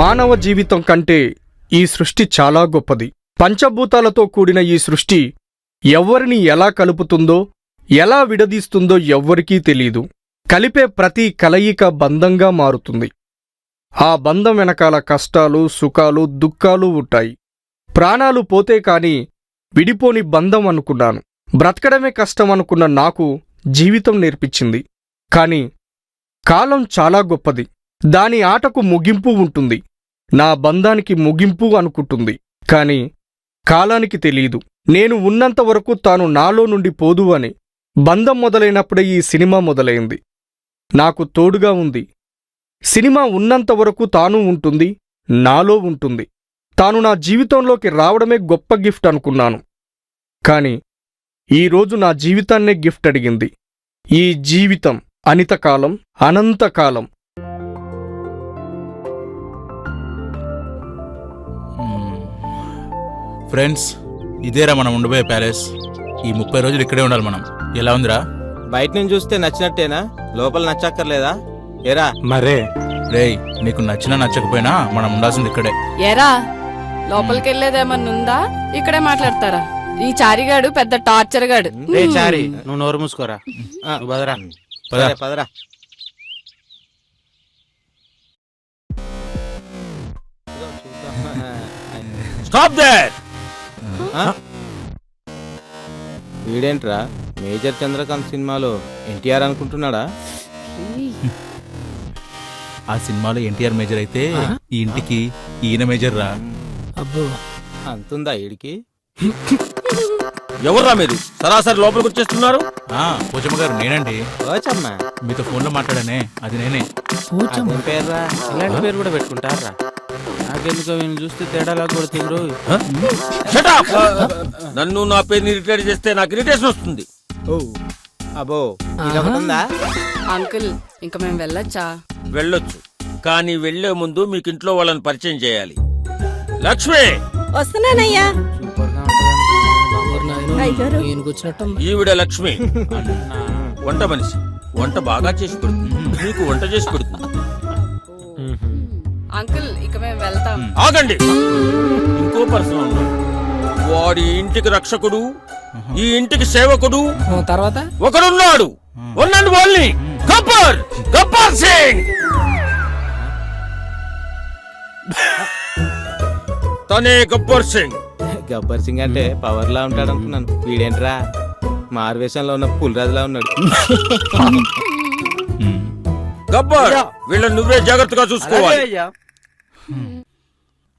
మానవ జీవితం కంటే ఈ సృష్టి చాలా గొప్పది. పంచభూతాలతో కూడిన ఈ సృష్టి ఎవ్వరిని ఎలా కలుపుతుందో, ఎలా విడదీస్తుందో ఎవ్వరికీ తెలీదు. కలిపే ప్రతి కలయిక బంధంగా మారుతుంది. ఆ బంధం వెనకాల కష్టాలు, సుఖాలు, దుఃఖాలు ఉంటాయి. ప్రాణాలు పోతే కాని విడిపోని బంధం అనుకున్నాను. బ్రతకడమే కష్టం అనుకున్న నాకు జీవితం నేర్పించింది. కాని కాలం చాలా గొప్పది. దాని ఆటకు ముగింపు ఉంటుంది. నా బంధానికి ముగింపు అనుకుంటుంది. కాని కాలానికి తెలీదు నేను ఉన్నంతవరకు తాను నాలో నుండి పోదు అని. బంధం మొదలైనప్పుడే ఈ సినిమా మొదలైంది. నాకు తోడుగా ఉంది. సినిమా ఉన్నంతవరకు తాను ఉంటుంది, నాలో ఉంటుంది. తాను నా జీవితంలోకి రావడమే గొప్ప గిఫ్ట్ అనుకున్నాను. కాని ఈరోజు నా జీవితాన్నే గిఫ్ట్ అడిగింది. ఈ జీవితం అనితకాలం, అనంతకాలం. ఫ్రెండ్స్, ఇదేరా మనం ఉండబోయే ప్యాలెస్. ఈ 30 రోజులు ఇక్కడే ఉండాలి మనం. ఎలా ఉందిరా? బయట నుంచి చూస్తే నచ్చినట్టేనా? లోపల నచ్చక్కర్లేదా? ఏరా మరే రేయ్, నీకు నచ్చినా నచ్చకపోయినా మనం ఉండాల్సింది ఇక్కడే. ఏరా లోపలికి వెళ్ళేదేమన్నా ఉందా? ఇక్కడే మాట్లాడతారా? ఈ చారిగాడు పెద్ద టార్చర్ గాడు. రే చారి, నువ్వు నోరు మూసుకోరా. నువ్వు బదరా. సరే, పదరా. Stop there. వీడేంట్రా మేజర్ చంద్రకాంత్ సినిమాలో ఎన్టీఆర్ అనుకుంటున్నాడా? ఆ సినిమాలో ఎన్టీఆర్ మేజర్ అయితే ఈ ఇంటికి ఈయన మేజర్ రా. అబ్బో, అంతుందా ఈడికి? ఎవర్రా మీరు? సరాసరి లోపలికి వచ్చేస్తున్నారు. పోచమ్మ గారు, నేనండి. వచ్చమ్మా, మీతో ఫోన్లో మాట్లాడానే, అది నేనే. అదేం పేర్రా? ఇలాంటి పేరు కూడా పెట్టుకుంటారా? నాకెందుకో వీళ్ళు చూస్తే తేడాలా కూడా తిండ్రు. నన్ను నా పేరుని ఇరిటేట్ చేస్తే నాకు ఇరిటేషన్ వస్తుంది. అబ్బో, ఇదొకటి ఉందా? అంకుల్, ఇంక మేము వెళ్ళొచ్చా? వెళ్ళొచ్చు, కానీ వెళ్లే ముందు మీకు ఇంట్లో వాళ్ళని పరిచయం చేయాలి. లక్ష్మి, వస్తున్నానయ్యా. ఈవిడ లక్ష్మి వంట మనిషి. వంట బాగా చేసి పెడుతుంది. మీకు వంట చేసి పెడుతుంది. అంకుల్, ఇక మేము వెళ్తాం. ఆగండి, ఇంకో పర్సన్ ఉన్నాడు. వాడి ఇంటికి రక్షకుడు, ఈ ఇంటికి సేవకుడు తర్వాత ఒకడున్నాడు. ఉన్నాడు వాళ్ళని గబ్బర్ గబ్బర్ సింగ్. తనే గబ్బర్ సింగ్. గబ్బర్ సింగ్ అంటే పవర్ లా ఉంటాడు అనుకున్నాను. వీడేంట్రా మారువేషంలో ఉన్న పులిరాజులా ఉన్నాడు. గబ్బర్, వీళ్ళని నువ్వే జాగ్రత్తగా చూసుకోవాలి.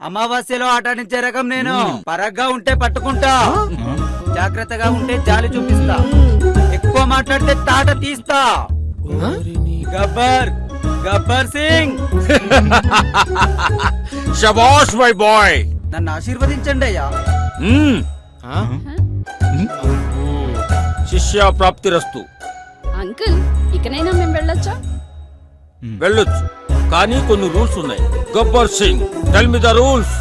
అమావాస్యలో ఆటాడించే రకం నేను. పరగ్గా ఉంటే పట్టుకుంటా, జాగ్రత్తగా ఉంటే జాలి చూపిస్తా, ఎక్కువ మాట్లాడితే తాట తీస్తా. గబ్బర్ గబ్బర్ సింగ్. శబాష్ మై బాయ్. నన్ను ఆశీర్వదించండి అయ్యా. శిష్య ప్రాప్తిరస్తు. అంకుల్, ఇకనైనా మేము వెళ్ళొచ్చా? వెళ్ళొచ్చు, కానీ కొన్ని రూల్స్ ఉన్నాయి. Gabbar Singh, tell me the rules.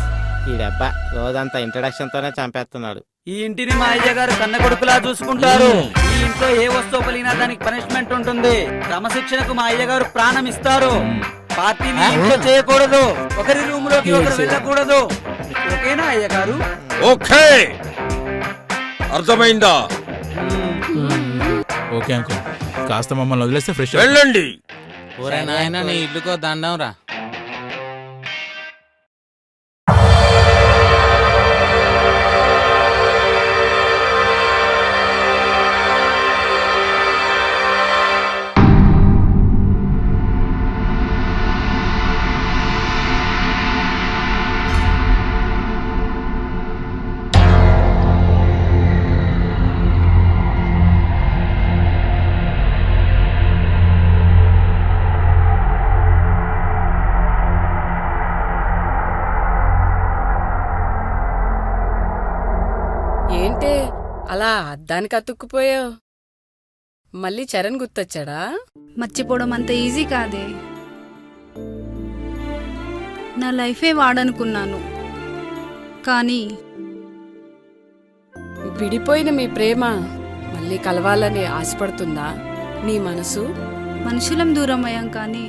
ఈడబ్బా రోజంతా ఇంట్రడక్షన్ తోనే చంపేస్తున్నాడు. ఈ ఇంటిని మా అయ్య గారు కన్న కొడుకులా చూసుకుంటారు. ఈ ఇంట్లో ఏ వస్తువు పలిగినా దానికి పనిష్మెంట్ ఉంటుంది. క్రమశిక్షణకు మా అయ్య గారు ప్రాణం ఇస్తారు. పార్టీని ఇంట్లో చేయకూడదు, ఒకరి రూమ్ లోకి ఒకరు వెళ్ళకూడదు. ఓకేనా అయ్య గారు? ఓకే, అర్థమైందా? ఓకే అంకుల్, కాస్త మమ్మల్ని వదిలేస్తే ఫ్రెష్. వెళ్ళండి. ఓరే నాయనా, నీ ఇల్లుకో దండం రా. ఏంటే అలా అద్దానికి అతుక్కుపోయావు? మళ్ళీ చరణ్ గుర్తొచ్చాడా? మర్చిపోవడం అంత ఈజీ కాదే. నా లైఫే వాడనుకున్నాను, కానీ విడిపోయిన మీ ప్రేమ మళ్ళీ కలవాలని ఆశపడుతుందా నీ మనసు? మనుషులం దూరం అయ్యాం, కానీ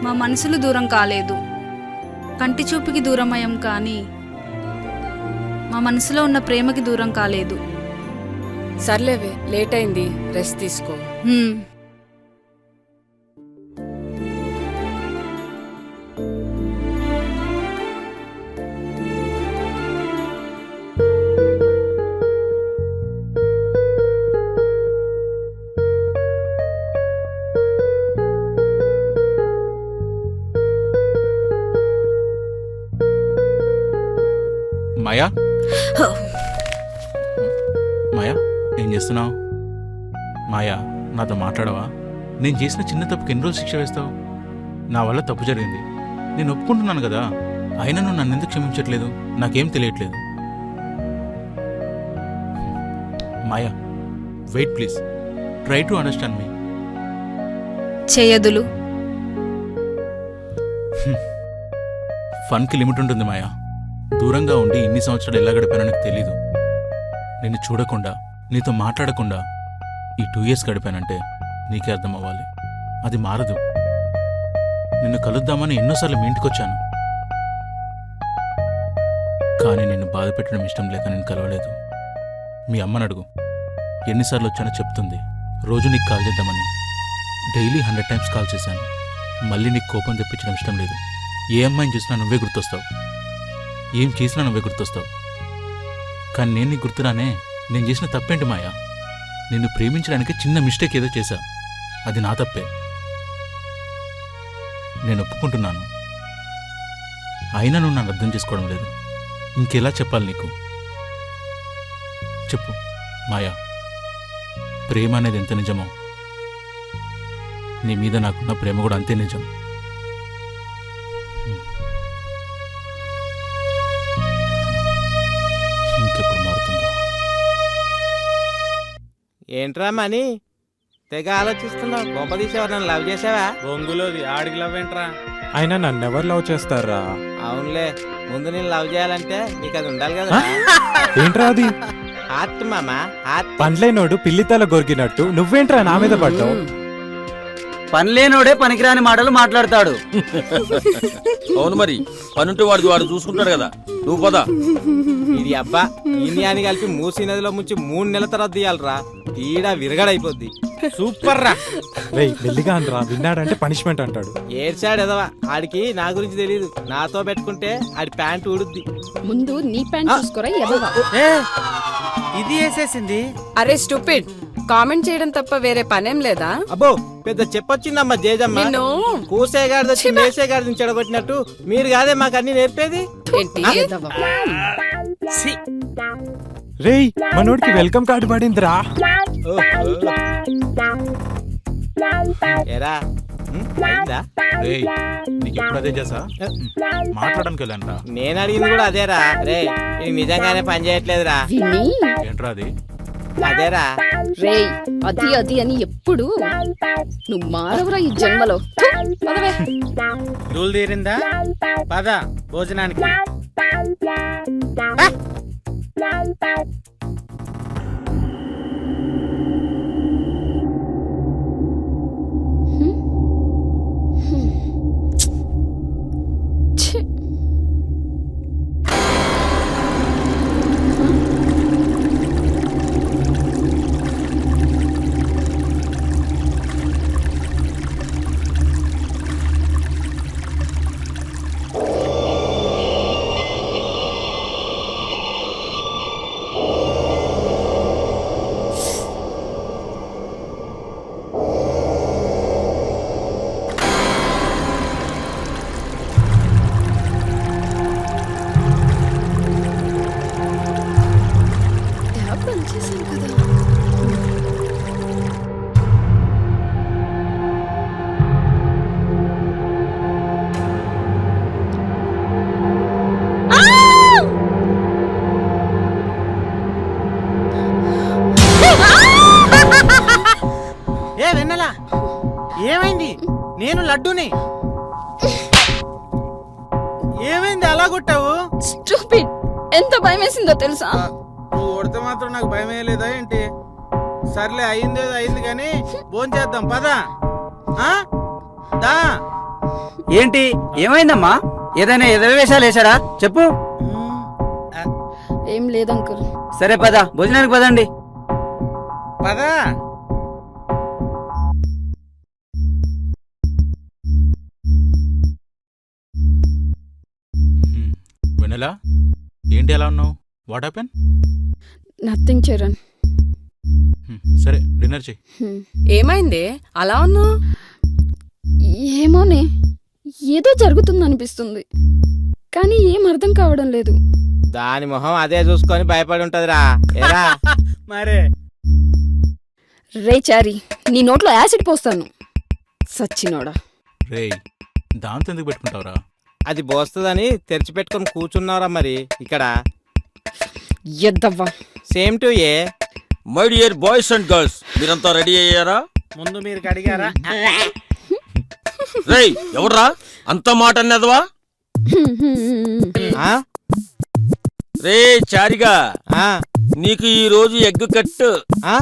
మా మనసులు దూరం కాలేదు. కంటి చూపుకి దూరం అయ్యాం కానీ మా మనసులో ఉన్న ప్రేమకి దూరం కాలేదు. సర్లేవే, లేట్ అయింది, రెస్ట్ తీసుకో. హ్మ్. మాయా మాయా ఏం చేస్తున్నావు? మాయా నాతో మాట్లాడవా? నేను చేసిన చిన్న తప్పుకి ఎన్ని రోజులు శిక్ష వేస్తావు? నా వల్ల తప్పు జరిగింది, నేను ఒప్పుకుంటున్నాను కదా, అయినా నువ్వు నన్ను ఎందుకు క్షమించట్లేదు? నాకేం తెలియట్లేదు. Maya wait please, try to understand me. చేయదులు. ఫన్కి లిమిట్ ఉంటుంది మాయా. దూరంగా ఉండి ఇన్ని సంవత్సరాలు ఎలా గడిపానో నాకు తెలీదు. నిన్ను చూడకుండా, నీతో మాట్లాడకుండా ఈ 2 years గడిపానంటే నీకే అర్థం అవ్వాలి. అది మారదు. నిన్ను కలుద్దామని ఎన్నోసార్లు మీ ఇంటికి వచ్చాను, కానీ నిన్ను బాధ పెట్టడం ఇష్టం లేక నేను కలవలేదు. మీ అమ్మని అడుగు, ఎన్నిసార్లు వచ్చానో చెప్తుంది. రోజు నీకు కాల్ చేద్దామని డైలీ 100 times కాల్ చేశాను. మళ్ళీ నీకు కోపం తెప్పించడం ఇష్టం లేదు. ఏ అమ్మాయిని చూసినా నువ్వే గుర్తొస్తావు, ఏం చేసినా నువ్వే గుర్తొస్తావు. కానీ నేను నీకు గుర్తురానే. నేను చేసిన తప్పేంటి మాయా? నిన్ను ప్రేమించడానికి చిన్న మిస్టేక్ ఏదో చేశా, అది నా తప్పే. నేను ఒప్పుకుంటున్నాను, అయినా నువ్వు నన్ను అర్థం చేసుకోవడం లేదు. ఇంకెలా చెప్పాలి నీకు? చెప్పు మాయా, ప్రేమ అనేది ఎంత నిజమో నీ మీద నాకున్న ప్రేమ కూడా అంతే నిజం. ఇంకెప్పుడు మారుతుందో? ఏంట్రా మని తెగ ఆలోచిస్తున్నావు? గొప్ప తీసేవారు, నన్ను లవ్ చేసావా? బొంగులోది ఆడికి లవ్ ఏంట్రా? అయినా నన్ను ఎవరు లవ్ చేస్తారా? అవునులే, ముందు నేను లవ్ చేయాలంటే నీకు అది ఉండాలి కదా. ఏంట్రా అది? హార్ట్ మామా, హార్ట్. పండ్లేనోడు పిల్లితల గొరిగినట్టు నువ్వేంట్రా నా మీద పడ్డావు? పనిలేనోడే పనికిరాని మాటలు మాట్లాడతాడు. అవును మరి, పనుంటే వాడు చూసుకుంటాడు కదా. నువ్వు పదా. ఇది అబ్బా ఇన్ని అని కలిపి మూసీ నదిలో ముంచి 3 నెలల తర్వాత తీయాలరా. తీడా విరగడైపోద్ది. సూపర్ రా. రేయ్ మెల్లిగా అనరా, విన్నాడంటే పనిష్మెంట్ అంటాడు. ఏడ్చాడు ఎదవా, ఆడికి నా గురించి తెలియదు. నాతో పెట్టుకుంటే ఆడి ప్యాంట్ ఊడుద్ది. ముందు నీ ప్యాంట్ చూసుకోరా ఎదవా. ఇది వేసేసింది. అరే స్టూపిడ్, కామెంట్ చేయడం తప్ప వేరే పనేం లేదా? అబ్బో పెద్ద చెప్పొచ్చిందమ్మా జేజమ్మ. నిన్ను కూసేగాడిది వచ్చి మేసేగాడిని చెడగొట్టినట్టు మీరు కాదే మాకు అన్ని నేర్పేది. ఏంటి ఎదవా? రేయ్ మనోడికి వెల్కమ్ కార్డు పడిందిరా. ఏరా అయిందా? రేయ్, నీకు ఎప్పుడు అదే చేసా? మాట్లాడడానికి వెళ్ళానురా. నేను అడిగింది కూడా అదేరా. రే ఇది నిజంగానే పని చేయట్లేదురా. విని ఏంట్రా అది? అదేరా. రేయ్ అది అది అని ఎప్పుడు నువ్వు మారవురా ఈ జన్మలో. పదవే. దూలు తీరిందా? పద భోజనానికి. ఛీ. పనిచేసాను కదా. ఏ వెన్నెలా ఏమైంది? నేను లడ్డూని. ఏమైంది అలా కొట్టావు? స్టూపిడ్, ఎంత భయం వేసిందో తెలుసా? నువ్వు కొడితే మాత్రం నాకు భయం వేయలేదా ఏంటి? సర్లే అయిందేదో అయింది కానీ భోంచేద్దాం పదా. దా ఏంటి ఏమైందమ్మా? ఏదైనా ఎదవేషాలు వేశారా చెప్పు. ఏం లేదు అంకుల్. సరే పద, భోజనానికి పదండి. పదా వెన్నెలా ఏంటి ఎలా ఉన్నావు? What happen? నథింగ్ చరణ్. సరే డిన్నర్ చెయ్యి. ఏమైంది అలా ఉన్నావు? ఏమోనే, ఏదో జరుగుతుందనిపిస్తుంది, కానీ ఏం అర్థం కావడం లేదు. దాని మొహం అదే చూసుకొని భయపడి ఉంటదిరా. ఏరా మరే రే చారి, నీ నోట్లో యాసిడ్ పోస్తాను సచ్చినోడా. రేయ్ దాంతో ఎందుకు పెట్టుకుంటావురా? అది బోస్తుందని తెరిచిపెట్టుకొని కూర్చున్నారా మరి ఇక్కడ. ఎద్దవ్వా. Same to you. My dear boys and girls, మీరంతా రెడీ అయ్యారా? ముందు మీరు కడిగారా? రేయ్ ఎవర్రా అంత మాట అన్నదవా? ఆ? రే చారిగా, ఆ? నీకు ఈ రోజు ఎగ్ కట్. ఆ?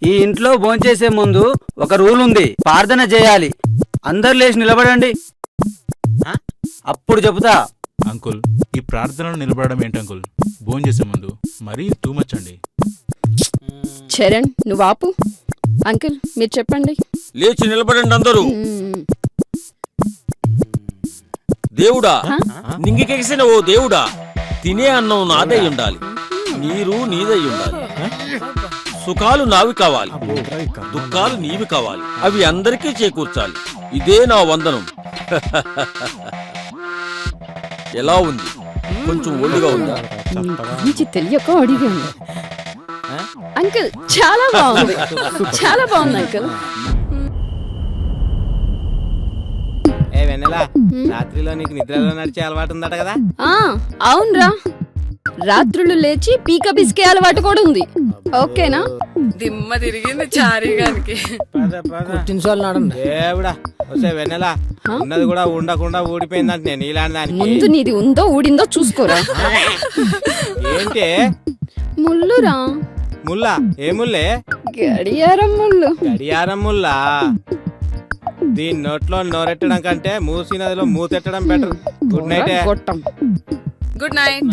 ఈ ఇంట్లో భోంచేసే ముందు ఒక రూల్ ఉంది, ప్రార్థన చేయాలి. అందరు లేచి నిలబడండి, అప్పుడు చెబుతా. అంకుల్ ఈ ప్రార్థనలు నిలబడడం ఏంటి అంకుల్? భోజనం చేసే ముందు మరీ టూ మచ్ అండి. చరణ్ నువ్వు ఆపు. అంకుల్ మీరు చెప్పండి. లేచి నిలబడండి అందరూ. దేవుడా, నింగికెగిసిన ఓ దేవుడా, తినే అన్నం నాదై ఉండాలి, నీరు నీదై ఉండాలి, సుఖాలు నావి కావాలి, దుఃఖాలు నీవి కావాలి, అవి అందరికీ చేకూర్చాలి. ఇదే నా వందనం. ఎలా ఉంది? కొంచెం ఒళ్ళుగా ఉందా? గురించి తెలియక అడిగాను. అంకుల్ చాలా బాగుంది, చాలా బాగుంది అంకుల్. ఏ వెన్నెలా, రాత్రిలో నీకు నిద్రలో నడిచే అలవాటు ఉందట కదా? అవునరా, రాత్రులు లేచి పీక బిస్కే అలవాటు కూడా ఉంది. ఓకేనా? దిమ్మ తిరిగింది చారిగానికి. దేవుడా, వస్తే వెన్నెలా ఉన్నది కూడా ఉండకుండా ఊడిపోయిందంట. నేను ఇలాంటి దానికి ముందు నీది ఉందో ఊడిందో చూసుకోరా. ఏంటి ముల్లురా. ముల్లా? ఏ ముల్లే? గడియారం ముళ్ళు. గడియారం ముల్లా? దీని నోట్లో నోరెట్టడం కంటే మూసి నదిలో మూతెట్టడం better. Good night. Good night.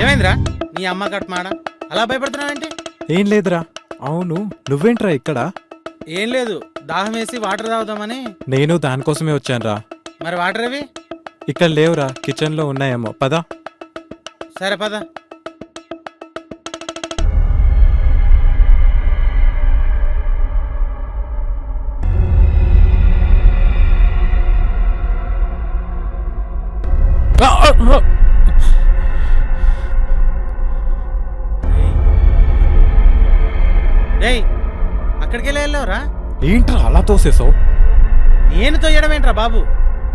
ఏమైందిరా నీ అమ్మ కట్మాడ అలా భయపడుతున్నావేంటి? ఏం లేదురా. అవును నువ్వేంట్రా ఇక్కడ? ఏం లేదు, దాహం వేసి వాటర్ తాగుదామని. నేను దానికోసమే వచ్చానురా. మరి వాటర్ అవి? ఇక్కడ లేవురా, కిచెన్లో ఉన్నాయేమో. పదా. సరే పద. రేయ్ అక్కడికి వెళ్ళావురా? ఏంట్రా అలా తోసేసావు? నేను తోయడమేంట్రా బాబు?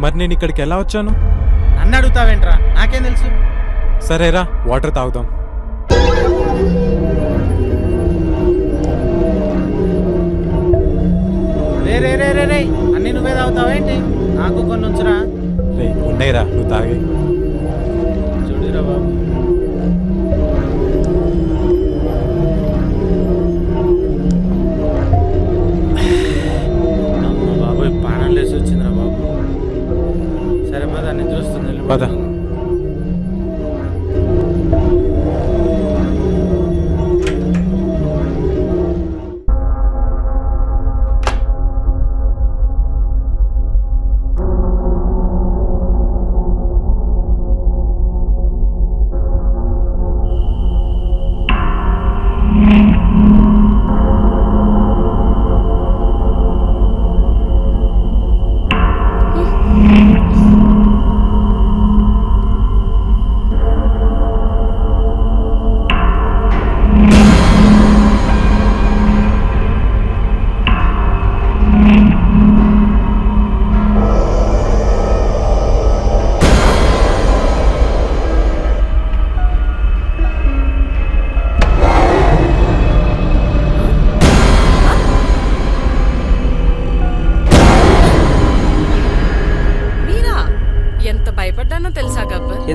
మరి నేను ఇక్కడికి ఎలా వచ్చాను? నన్ను అడుగుతావేంట్రా? నాకేం తెలుసు. సరేరా, వాటర్ తాగుదాం. రే రే రే రే రే అన్ని నువ్వే తాగుతావేంటి? నాకు కొన్ని ఉంచురా. రే ఉన్నాయిరా, నువ్వు తాగే. చూడురా బాబు.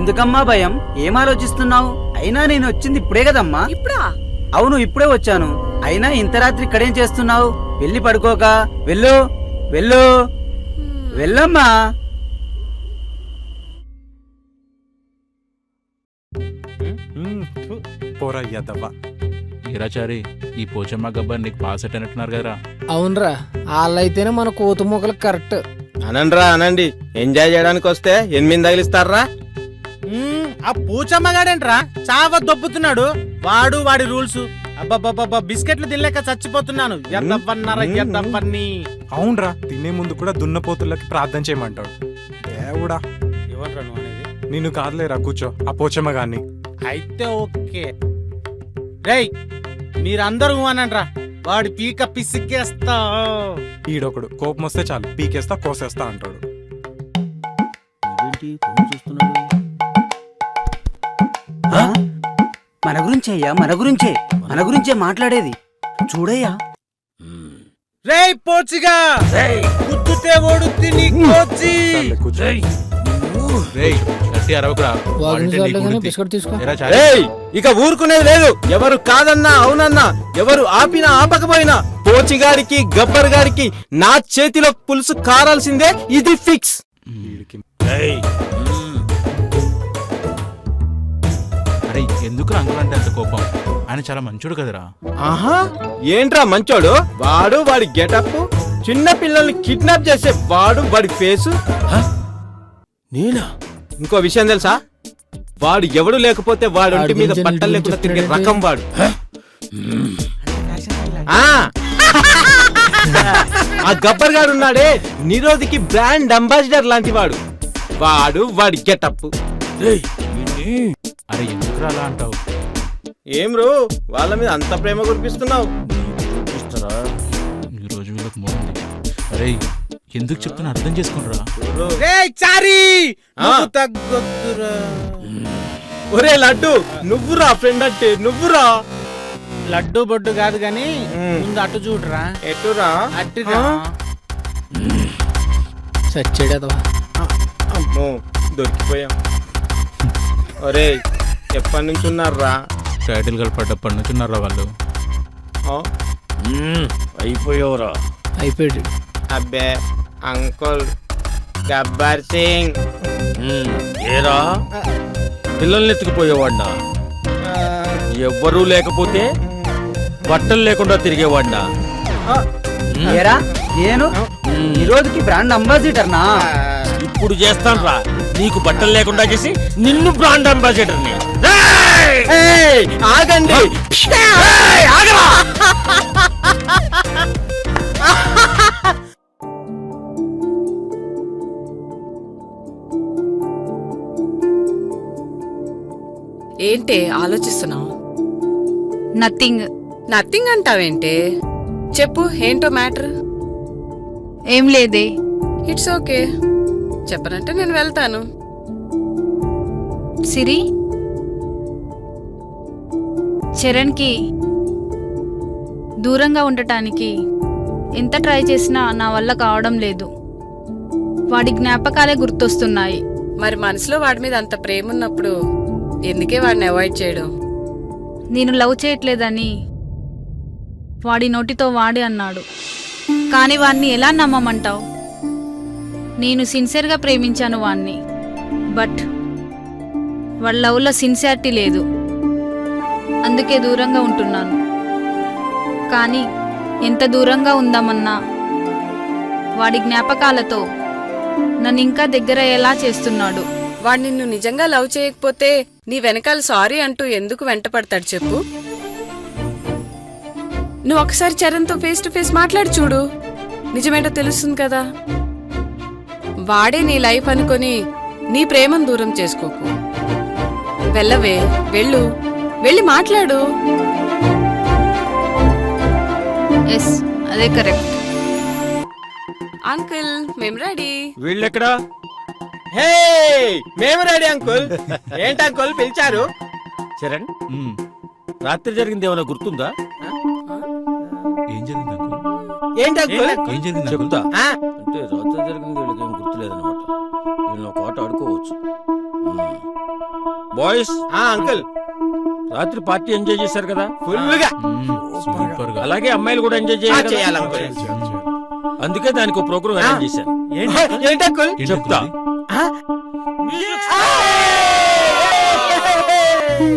ఎందుకమ్మా భయం? ఏం ఆలోచిస్తున్నావు? అయినా నేను వచ్చింది ఇప్పుడే కదమ్మా. ఇప్పుడా? అవును, ఇప్పుడే వచ్చాను. అయినా ఇంత రాత్రి ఇక్కడేం చేస్తున్నావు? వెళ్ళి పడుకోక. వెళ్ళు వెళ్ళు వెళ్ళమ్మా. పోరా యదవ్వా. ఈరాచారి ఈ పోచమ్మ గబ్బర్ నీకు పాస్ అయినట్టున్నారు కదరా. అవునరా, వాళ్ళైతేనే మన కోతు మొక్కలకు కరెక్ట్. అనండ్రా అనండి, ఎంజాయ్ చేయడానికి వస్తే 8 తగిలిస్తారా? ఆ పూచమ్మగాడేంట్రా చావ దొబ్బుతున్నాడు. వాడి రూల్స్. అబ్బబ్బబ్బబ్బా, బిస్కెట్లు తినలేక చచ్చిపోతున్నాను. ఎద్దవ్వన్నారా ఎద్దవ్వన్ని. అవునరా, తినే ముందు కూడా దున్నపోతులకి ప్రార్థన చేయమంటాడు. దేవుడా, ఇవ్వండ్రా నువ్వు అనేది. నిన్ను కాదులేరా, కూర్చో. ఆ పోచమ్మ గాన్ని. అయితే ఓకే. రేయ్, మీరందరూ అనండ్రా, వాడి పీక పిసికేస్తా. ఈడొకడు కోపం వస్తే చాలు పీకేస్తా కోసేస్తా అంటాడు. ఆ? మన గురించే అయ్యా, మన గురించే మాట్లాడేది. చూడయ్యా. రేయ్ పోచిగా, గుద్దుతే ఓడుద్ది నీ కోచి. సర్లే, కూర్చో. రేయ్ గట్టి అరవకురా. వాడంటే నీకు ఉడుద్ది. బిస్కెట్ తీసుకో. ఏరా చారి, రేయ్, ఇక ఊరుకునేది లేదు. ఎవరు కాదన్నా అవునన్నా, ఎవరు ఆపినా ఆపకపోయినా పోచిగాడికి గబ్బర్ గాడికి నా చేతిలో పులుసు కారాల్సిందే. ఇది ఫిక్స్. వీడికి అరే ఎందుకు అంకుల్ అంటే అంత కోపం? ఆయన చాలా మంచోడు కదరా. ఆహా, ఏంట్రా మంచోడు? వాడి గెటప్, చిన్న పిల్లల్ని కిడ్నాప్ చేసే వాడి ఫేసు. నేనా? ఇంకో విషయం తెలుసా? వాడు ఎవడు లేకపోతే వాడు ఒంటి మీద బట్టలు లేకుండా తిరిగే రకం వాడు. ఆ గబ్బర్ గాడు ఉన్నాడే, నిరోధికి బ్రాండ్ అంబాసిడర్ లాంటి వాడి గెటప్. అరే ఎందుకు అలా అంటావు? ఏం రో, వాళ్ళ మీద అంత ప్రేమ కురిపిస్తున్నావు? ఈ రోజు వీళ్ళకి మోగింది. అరే ఎందుకు చెప్తున్నా అర్థం చేసుకుంటారా? రేయ్ చారి, ఆ. నువ్వు తగ్గొద్దురా. ఒరే లడ్డు, నువ్వురా ఫ్రెండ్ అంటే నువ్వురా. లడ్డు బొడ్డు కాదు గాని ముందు అటు చూడరా. ఎటురా? అట్టురా. సచ్చేడదవా. అమ్మో, దొరికిపోయాం. ఒరే, ఎప్పటి నుంచి ఉన్నారా? టైటిల్ కలపడ్డప్పటి నుంచి ఉన్నారా వాళ్ళు. అయిపోయావురా. అయిపోయాడు. అబ్బే అంకుల్ గబ్బర్ సింగ్. ఏరా, పిల్లల్ని ఎత్తుకుపోయేవాడినా? ఎవ్వరూ లేకపోతే బట్టలు లేకుండా తిరిగేవాడినా? ఏరా, నేను ఈ రోజుకి బ్రాండ్ అంబాసిడర్నా? ఇప్పుడు చేస్తాను రా, నీకు బట్టలు లేకుండా చేసి నిన్ను బ్రాండ్ అంబాసిడర్ని. ఏయ్, ఆగండి. ఆగరా! ఏంటే ఆలోచిస్తున్నావు? నథింగ్. నథింగ్ అంటావేంటే? చెప్పు, ఏంటో మ్యాటర్. ఏం లేదే. ఇట్స్ ఓకే, చెప్పనంటే నేను వెళ్తాను. సిరి, చరణ్కి దూరంగా ఉండటానికి ఎంత ట్రై చేసినా నా వల్ల కావడం లేదు. వాడి జ్ఞాపకాలే గుర్తొస్తున్నాయి. మరి మనసులో వాడి మీద అంత ప్రేమ ఉన్నప్పుడు ఎందుకే వాడిని అవాయిడ్ చేయడం? నేను లవ్ చేయట్లేదని వాడి నోటితో వాడి అన్నాడు. కానీ వాడిని ఎలా నమ్మమంటావు? నేను సిన్సియర్గా ప్రేమించాను వాణ్ణి. బట్ వాళ్ళ లవ్లో సిన్సియారిటీ లేదు. అందుకే దూరంగా ఉంటున్నాను. కానీ ఎంత దూరంగా ఉందామన్నా వాడి జ్ఞాపకాలతో నన్ను ఇంకా దగ్గర ఎలా చేస్తున్నాడు. వాడు నిన్ను నిజంగా లవ్ చేయకపోతే నీ వెనకాల సారీ అంటూ ఎందుకు వెంట పడతాడు చెప్పు? నువ్వు ఒకసారి చరణ్తో ఫేస్ టు ఫేస్ మాట్లాడి చూడు, నిజమేంటో తెలుస్తుంది కదా. వాడే నీ లైఫ్ అనుకొని నీ ప్రేమను దూరం చేసుకోకు. వెళ్ళవే, వెళ్ళి మాట్లాడు. ఎస్, అదే కరెక్ట్. అంకుల్, మేము రెడీ. వీళ్ళెక్కడా? హే, మేము రెడీ అంకుల్. ఏంటి అంకుల్ పిలిచారు? చరణ్, రాత్రి జరిగింది ఏమైనా గుర్తుందా? ఏం జరిగింది అంకుల్? ఏంటి అంకుల్? ఏం జరిగింది చెప్తా. ఆ, అంటే రాత్రి జరిగింది వీళ్ళకి ఏం గుర్తులేదన్నమాట. వీళ్ళని ఒక ఆట ఆడుకోవచ్చు. బాయ్స్ అంకుల్ రాత్రి పార్టీ ఎంజాయ్ చేశారు కదా? ఫుల్ గా సూపర్ గా. అలాగే అమ్మాయిలు కూడా ఎంజాయ్ చేయాలి చేయాలి కదా? అంకుల్. అందుకే దానికి ప్రోగ్రామ్ అరేంజ్ చేశాను. ఏంటి అంకుల్? ఏంటి చెప్తా. అది?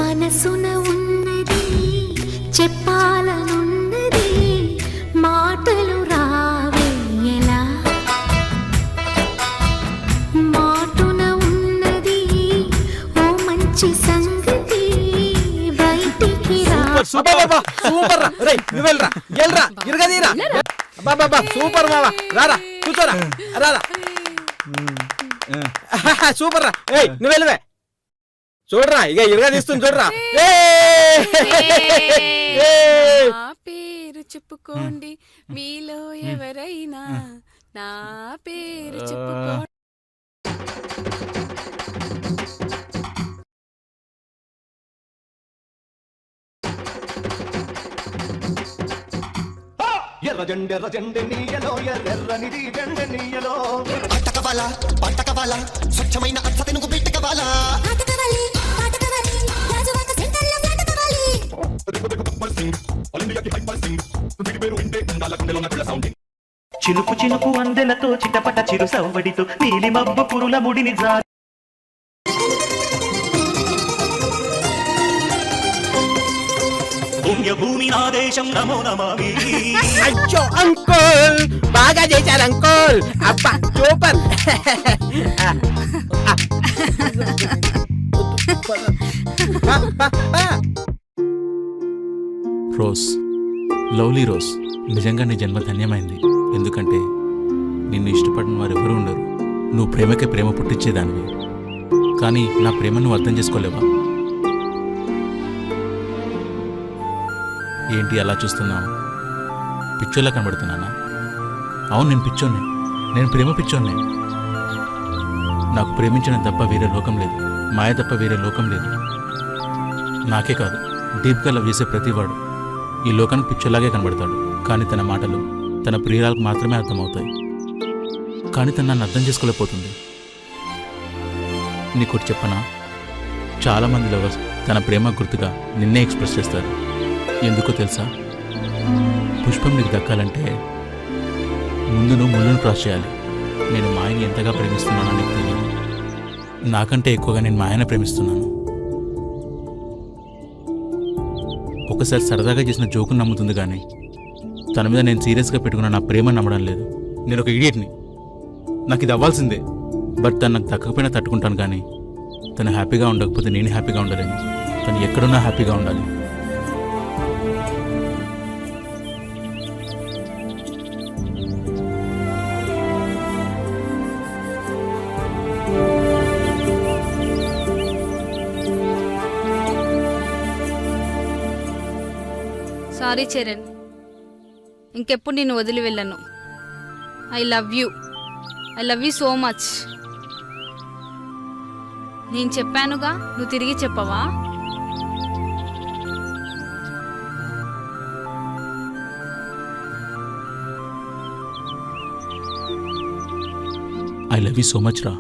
మనసున ఉన్నది చెప్పాలనున్నది మాటలు రావేయలా మాటున ఉన్నది ఓ మంచి సంగతి బయటికి రా సూపర్ రా. రేయ్, నువ్వు వెళ్ళరా, వెళ్ళరా, ఇరగదీరా. బాబా సూపర్ మావా, రారా కూర్చోరా, రారా. సూపర్ రా. ఏయ్ నువ్వు వెళ్ళవే. చూడరా, ఇక ఇరగదీస్తుంది చూడరా. నా పేరు చెప్పుకోండి మీలో ఎవరైనా నా పేరు చెప్పుకోండి. పట్టకవాల స్వచ్ఛమైన అచ్చ తెనుగు బిట్టకవాల చినుకు చినుకు అందెలతో చిటపట చిరు సవ్వడితో నీలి మబ్బు పురుల ముడిని జారి పుణ్యభూమి నా దేశం నమో నమామి. అచ్చో అంకుల్, బాగా చేశారు అంకుల్. అబ్బా సూపర్. రోజ్, లవ్లీ రోజ్, నిజంగా నీ జన్మ ధన్యమైంది. ఎందుకంటే నిన్ను ఇష్టపడిన వారు ఎవరు ఉండరు. నువ్వు ప్రేమకే ప్రేమ పుట్టించేదానివి, కానీ నా ప్రేమను నువ్వు అర్థం చేసుకోలేవా? ఏంటి అలా చూస్తున్నావు? పిచ్చోళ్ళ కనబడుతున్నానా? అవును, నేను పిచ్చోన్నే. నేను ప్రేమ పిచ్చోన్నే. నాకు ప్రేమించడం తప్ప వేరే లోకం లేదు, మాయ తప్ప వేరే లోకం లేదు. నాకే కాదు, డీప్గా లవ్ చేసే ప్రతివాడు ఈ లోకానికి పిచ్చోలాగే కనబడతాడు. కానీ తన మాటలు తన ప్రియురాలకు మాత్రమే అర్థమవుతాయి. కానీ తను నన్ను అర్థం చేసుకోలేకపోతుంది. నీకోటి చెప్పనా? చాలామంది లవర్స్ తన ప్రేమ గుర్తుగా నిన్నే ఎక్స్ప్రెస్ చేస్తారు. ఎందుకో తెలుసా? పుష్పం నీకు దక్కాలంటే ముందు నువ్వు ముళ్ళును క్రాస్ చేయాలి. నేను మాయని ఎంతగా ప్రేమిస్తున్నానో నీకు తెలియదు. నాకంటే ఎక్కువగా నేను మాయను ప్రేమిస్తున్నాను. ఒకసారి సరదాగా చేసిన జోకును నమ్ముతుంది, కానీ తన మీద నేను సీరియస్గా పెట్టుకున్న నా ప్రేమను నమ్మడం లేదు. నేను ఒక ఇడియట్ని. నాకు ఇది అవ్వాల్సిందే. బట్ తను నాకు దక్కకపోయినా తట్టుకుంటాను, కానీ తను హ్యాపీగా ఉండకపోతే నేను హ్యాపీగా ఉండలేను. తను ఎక్కడున్నా హ్యాపీగా ఉండాలి. సారీ చరణ్, ఇంకెప్పుడు నేను వదిలి వెళ్ళను. I love you so much. నేను చెప్పానుగా, నువ్వు తిరిగి చెప్పవా? I love you so much రా.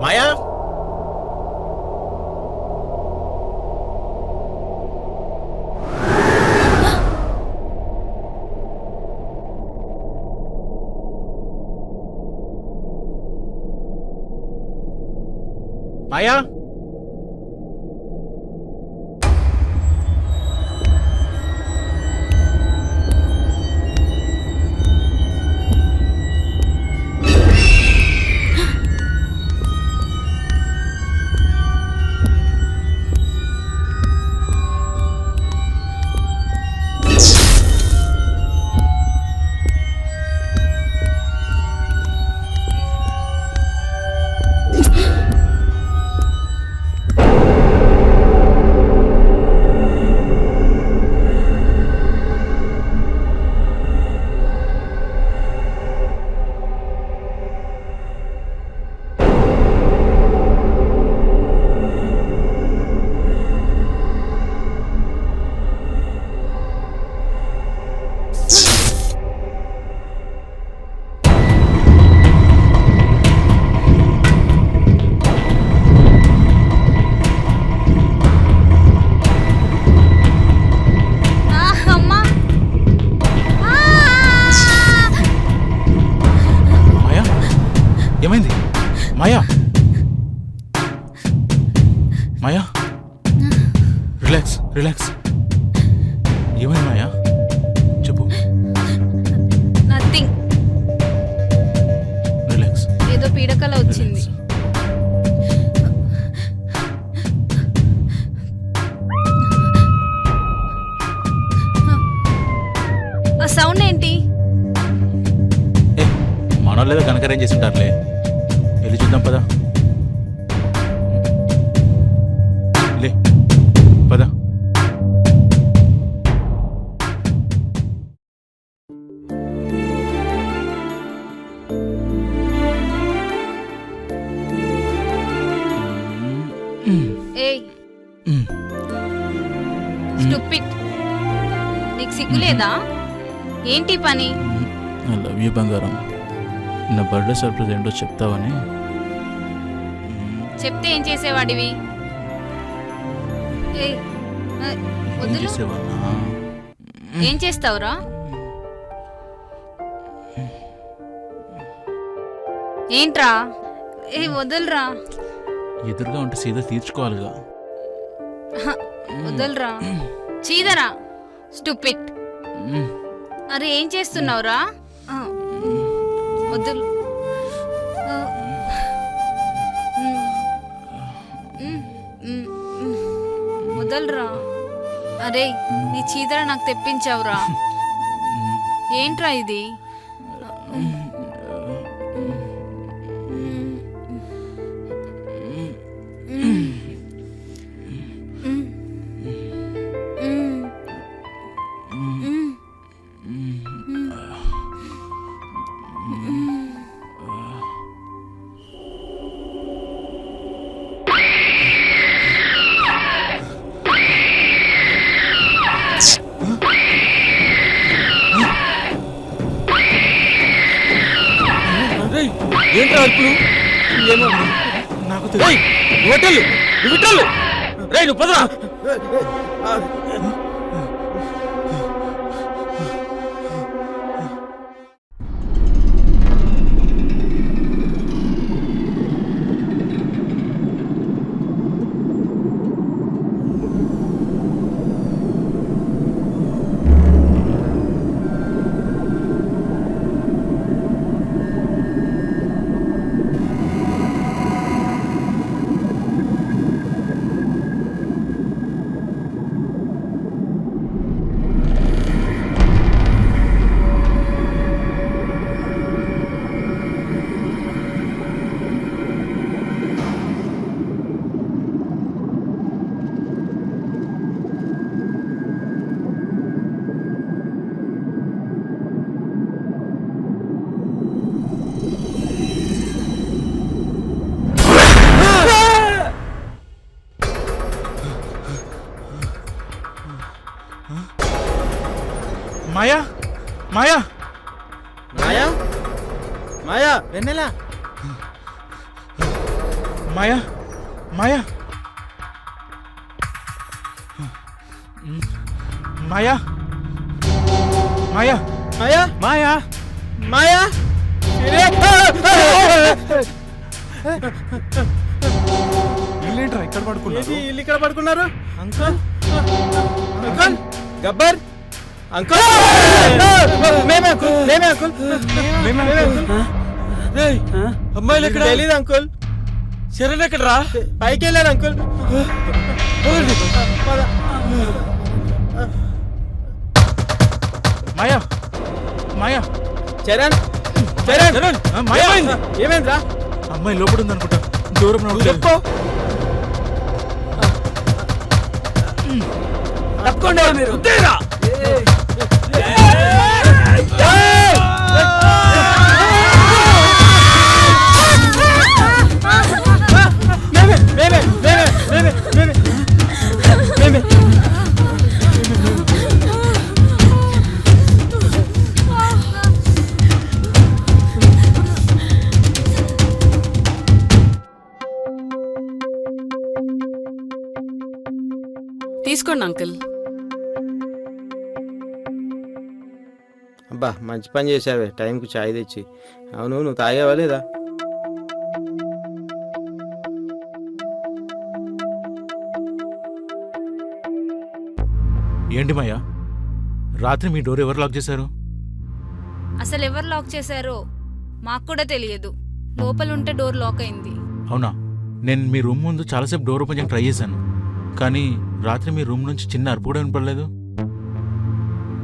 మాయా, మాయా, మాయా రిలాక్స్ రిలాక్స్. ఏమైంది మాయా చెప్పు. నథింగ్. రిలాక్స్. ఏదో పీడకల వచ్చింది. ఆ సౌండ్ ఏంటి? ఏ మనోళ్ళేదో కనకరేం చేసి ఉంటారులే, వెళ్ళి చూద్దాం పదా. లే పదా. ఏయ్ స్టూపిడ్, నీకు సిగ్గులేదా? ఏంటి పని? ఐ లవ్ యూ బంగారం. నా బర్త్డే సర్ప్రైజ్ ఏంటో చెప్తావని. చెప్తే ఏం చేసేవాడివి? ఏయ్ వదులు. చేసేవాడినా? ఏం చేస్తావురా? ఏంట్రా? ఏ వదులురా. ఎదురుగా ఉంటే సీదా తీర్చుకోవాలిగా. వదులురా. చీదరా స్టూపిడ్. అరే ఏం చేస్తున్నావురా? వదులు. వదలరా. అరే నీ చీదర నాకు తెప్పించావురా. ఏంట్రా ఇది? ఏంట్రా అరుపులు? ఏమో నాకు హోటల్ విటల్ రేయ్ నువ్వు పదరా. మాయా మాయా మాయా మాయా వెన్నెలా మాయా మాయా మాయా మాయా మాయా మాయా మాయా వీళ్ళేంట్రా ఇక్కడ పడుకున్నారు? వీళ్ళు ఇక్కడ పడుకున్నారు. అంకుల్ అంకుల్ గబ్బర్ అంకుల్ మేమే అంకుల్ మేమే అంకుల్ మేమే అంకుల్. అమ్మాయిలు ఎక్కడ? తెలీదు అంకుల్. శరణ్ ఎక్కడరా? పైకి వెళ్ళారు అంకుల్. మాయా మాయా చరణ్ చరణ్ చరణ్ మాయా ఏమైందిరా? అమ్మాయి లోపల ఉంది అనుకుంటా. దూరం చెప్పు. తప్పకుండా మీరు తీసుకోండి అంకుల్. అబ్బా మంచి పని చేసావే టైంకి చాయ్ తెచ్చి. అవును నువ్వు తాగేవా లేదా? ఏంటి మాయా, రాత్రి మీ డోర్ ఎవరు లాక్ చేశారు? అసలు ఎవరు లాక్ చేశారో మాకు కూడా తెలియదు. లోపల ఉంటే డోర్ లాక్ అయింది. అవునా? నేను మీ రూమ్ ముందు చాలాసేపు డోర్ ఓపెన్ చేయడానికి ట్రై చేశాను, కానీ రాత్రి మీ రూమ్ నుంచి చిన్న అరుపు కూడా వినపడలేదు.